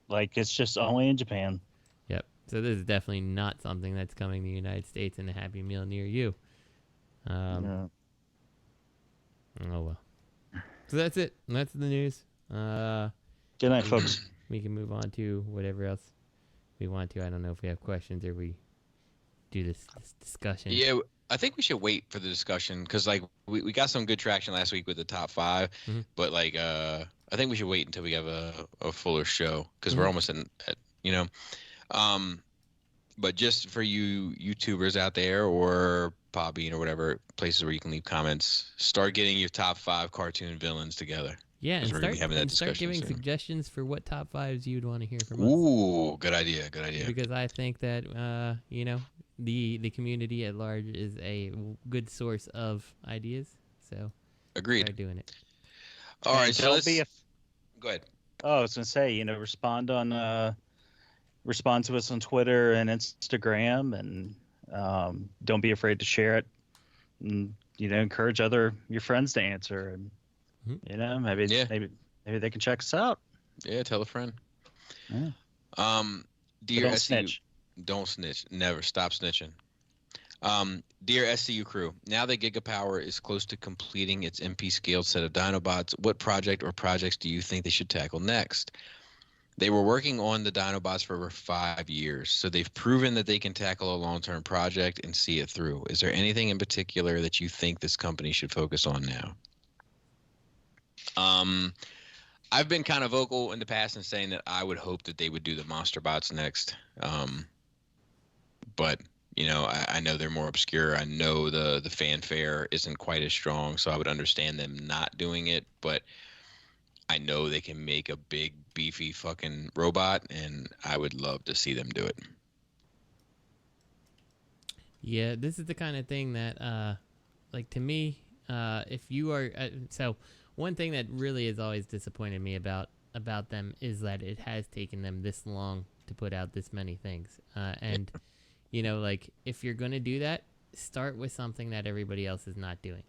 Like, it's just only in Japan. Yep. So this is definitely not something that's coming to the United States in a Happy Meal near you. Yeah. Oh, well. So that's it. That's the news. Good night, folks. We can move on to whatever else we want to. I don't know if we have questions or we do this discussion. Yeah, I think we should wait for the discussion because like we got some good traction last week with the top 5, but like I think we should wait until we have a fuller show because we're almost at but just for you YouTubers out there or Podbean or whatever places where you can leave comments, start getting your top 5 cartoon villains together. Yeah, and we're gonna be having that start discussion giving soon. suggestions for what top 5s you'd want to hear from us. Ooh, good idea. Because I think that the community at large is a good source of ideas. So Agreed. Start doing it. All right, so let's go ahead. Oh, I was gonna say, respond to us on Twitter and Instagram, and don't be afraid to share it. And encourage your friends to answer, and maybe they can check us out. Yeah, tell a friend. Yeah. Dear Don't SCU, snitch. Don't snitch. Never stop snitching. Dear SCU crew, now that Gigapower is close to completing its MP scaled set of Dinobots, what project or projects do you think they should tackle next? They were working on the Dinobots for over 5 years, so they've proven that they can tackle a long-term project and see it through. Is there anything in particular that you think this company should focus on now? I've been kind of vocal in the past in saying that I would hope that they would do the Monster Bots next. But you know, I know they're more obscure. I know the fanfare isn't quite as strong, so I would understand them not doing it. But I know they can make a big, beefy fucking robot, and I would love to see them do it. Yeah, this is the kind of thing that, like, to me, if you are... so, one thing that really has always disappointed me about them is that it has taken them this long to put out this many things. And, you know, like, if you're going to do that, start with something that everybody else is not doing,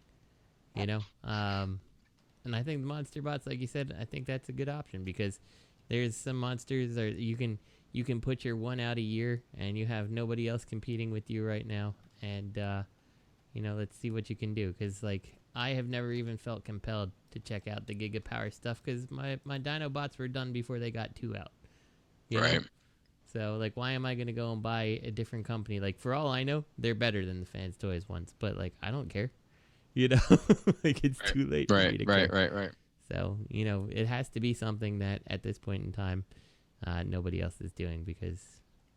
you know? And I think the Monster Bots, like you said, I think that's a good option because there's some monsters that you can put your one out a year and you have nobody else competing with you right now. And, you know, let's see what you can do. Because, like, I have never even felt compelled to check out the Gigapower stuff because my Dinobots were done before they got 2 out. You know? So, like, why am I going to go and buy a different company? Like, for all I know, they're better than the Fans Toys ones. But, like, I don't care. You know? Like, it's too late for me to care. Right. So, you know, it has to be something that, at this point in time, nobody else is doing because...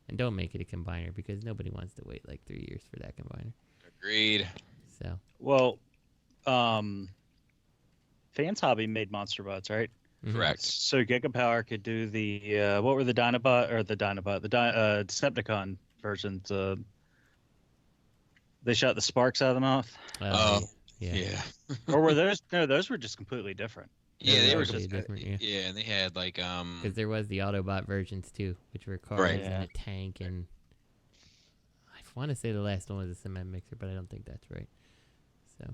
And don't make it a combiner because nobody wants to wait, like, 3 years for that combiner. Agreed. So... Well, Fans Hobby made Monster Bots, right? Correct. So Gigapower could do the what were the Decepticon versions? They shot the sparks out of the mouth. Yeah. Or were those? No, those were just completely different. Yeah, they were just different. Yeah, and they had like because there was the Autobot versions too, which were cars and a tank, and I want to say the last one was a cement mixer, but I don't think that's right. So.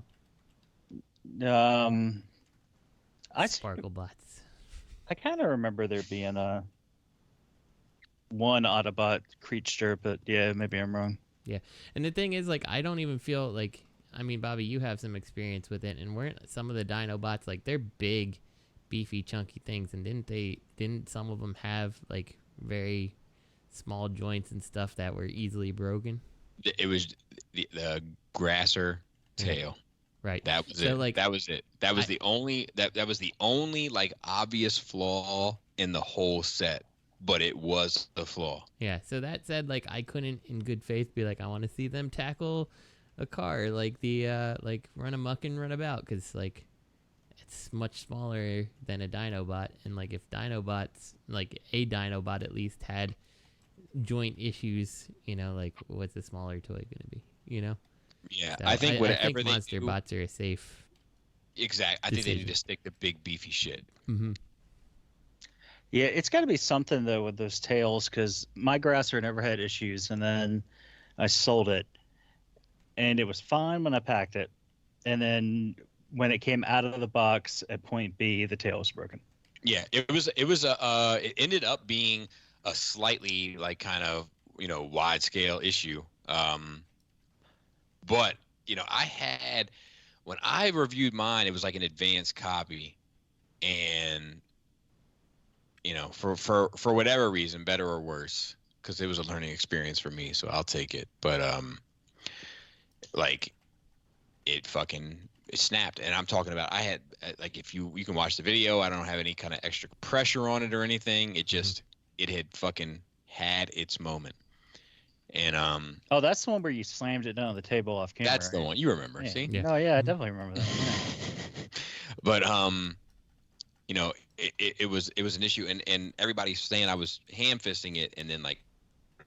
Sparkle Bots. I kind of remember there being one Autobot creature, but yeah, maybe I'm wrong. Yeah, and the thing is, like, I don't even feel like, I mean, Bobby, you have some experience with it, and weren't some of the Dinobots, like, they're big, beefy, chunky things, and didn't some of them have, like, very small joints and stuff that were easily broken? It was the grasser tail. Right. That was so, it. Like, that was it. That was the only that was the only like obvious flaw in the whole set, but it was the flaw. Yeah. So that said, like, I couldn't in good faith be like, I want to see them tackle a car like the like run amok and run about, because like it's much smaller than a Dinobot, and like if Dinobots, like a Dinobot at least, had joint issues, you know, like what's a smaller toy gonna be, you know? Yeah, So I think whatever I think they Monster do, Bots are a safe. Exactly. I think they need to stick to big beefy shit. Mm-hmm. Yeah, it's got to be something though with those tails, because my Grasser never had issues, and then I sold it, and it was fine when I packed it, and then when it came out of the box at point B, the tail was broken. Yeah, it ended up being a slightly like kind of, you know, wide scale issue. But, you know, when I reviewed mine, it was like an advanced copy, and, you know, for whatever reason, better or worse, because it was a learning experience for me, so I'll take it. But, like, it snapped, and I'm talking about, I had, like, if you can watch the video, I don't have any kind of extra pressure on it or anything. It just, it had fucking had its moment. And oh, that's the one where you slammed it down on the table off camera. That's the one you remember. Yeah. See? Yeah. Oh yeah, I definitely remember that. Yeah. But you know, it was an issue, and everybody's saying I was ham fisting it, and then like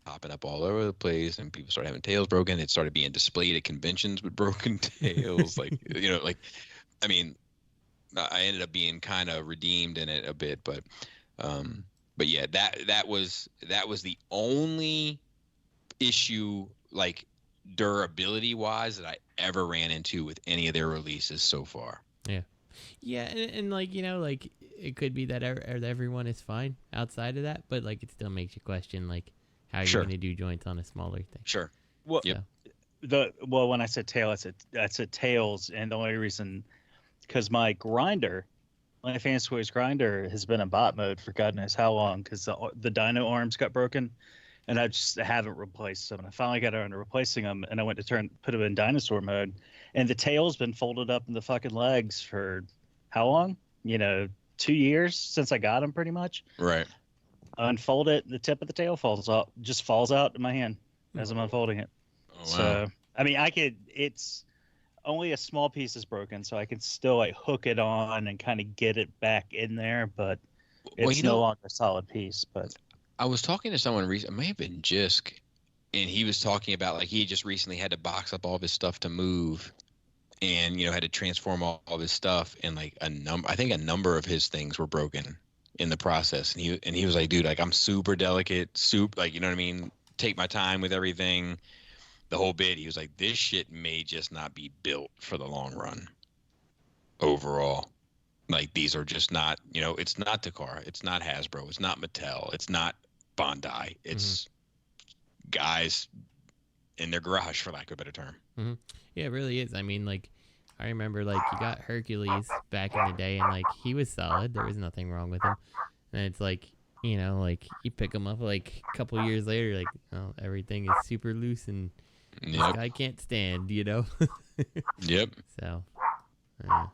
popping up all over the place, and people started having tails broken. It started being displayed at conventions with broken tails, like, you know, like, I mean, I ended up being kind of redeemed in it a bit, but yeah, that was the only issue, like, durability wise, that I ever ran into with any of their releases so far. Yeah, and like, you know, like, it could be that everyone is fine outside of that, but like it still makes you question, like, how you're Sure. going to do joints on a smaller thing. Sure. Well, Yep. When I said tail, I said tails, and the only reason, because my Fantasy Toys grinder has been in bot mode for God knows how long, because the dyno arms got broken, and I just haven't replaced them. And I finally got around to replacing them, and I went to put them in dinosaur mode, and the tail's been folded up in the fucking legs for how long? 2 years since I got them, pretty much. Right. Unfold it, the tip of the tail falls out in my hand as I'm unfolding it. Oh, wow. So I mean, it's only a small piece is broken, so I can still like hook it on and kind of get it back in there, but it's no longer a solid piece. But I was talking to someone recently, it may have been Jisk, and he was talking about like he just recently had to box up all of his stuff to move, and had to transform all of his stuff, and like a number of his things were broken in the process, and he was like, dude, like I'm super delicate, like, you know what I mean, take my time with everything, the whole bit. He was like, this shit may just not be built for the long run overall. Like, these are just not, it's not Takara, it's not Hasbro, it's not Mattel, it's not Bandai, it's guys in their garage, for lack of a better term. Mm-hmm. Yeah, it really is. I mean, like, I remember, like, you got Hercules back in the day, and, like, he was solid. There was nothing wrong with him. And it's like, like, you pick him up, like, a couple years later, like, oh, everything is super loose, and this guy can't stand, Yep. So, Right.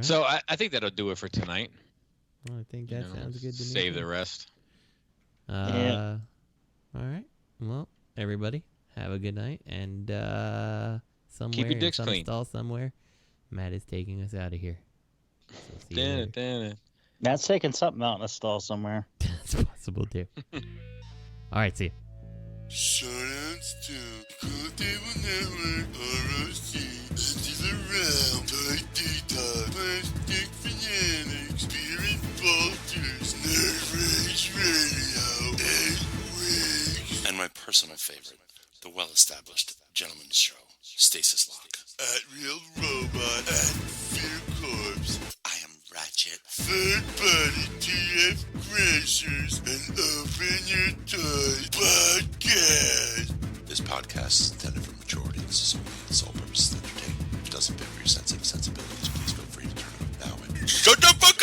So I think that'll do it for tonight. Well, I think that sounds good to me. Save the rest. Yeah. All right. Well, everybody, have a good night, and somewhere Keep your dicks in some clean. stall somewhere, Matt is taking us out of here. So see you later. Damn it. Matt's taking something out in a stall somewhere. That's possible too. All right, see you. Shardouts to Courthouse Network, ROC, Edges Around, Toy Detox, Plastic Fanatics, Spirit Vultures, NewAge Radio, 8 Weeks. And my personal favorite, the well-established gentleman's show, Stasis Lock. At Real Robot, at Fear Corpse. I am Ratchet. Third Party TF Crashers, and Open Your Toys Podcast. This podcast is intended for mature audiences only. The sole purpose is to entertain. If it doesn't fit with your sensitive sensibilities, please feel free to turn it off now. Shut the fuck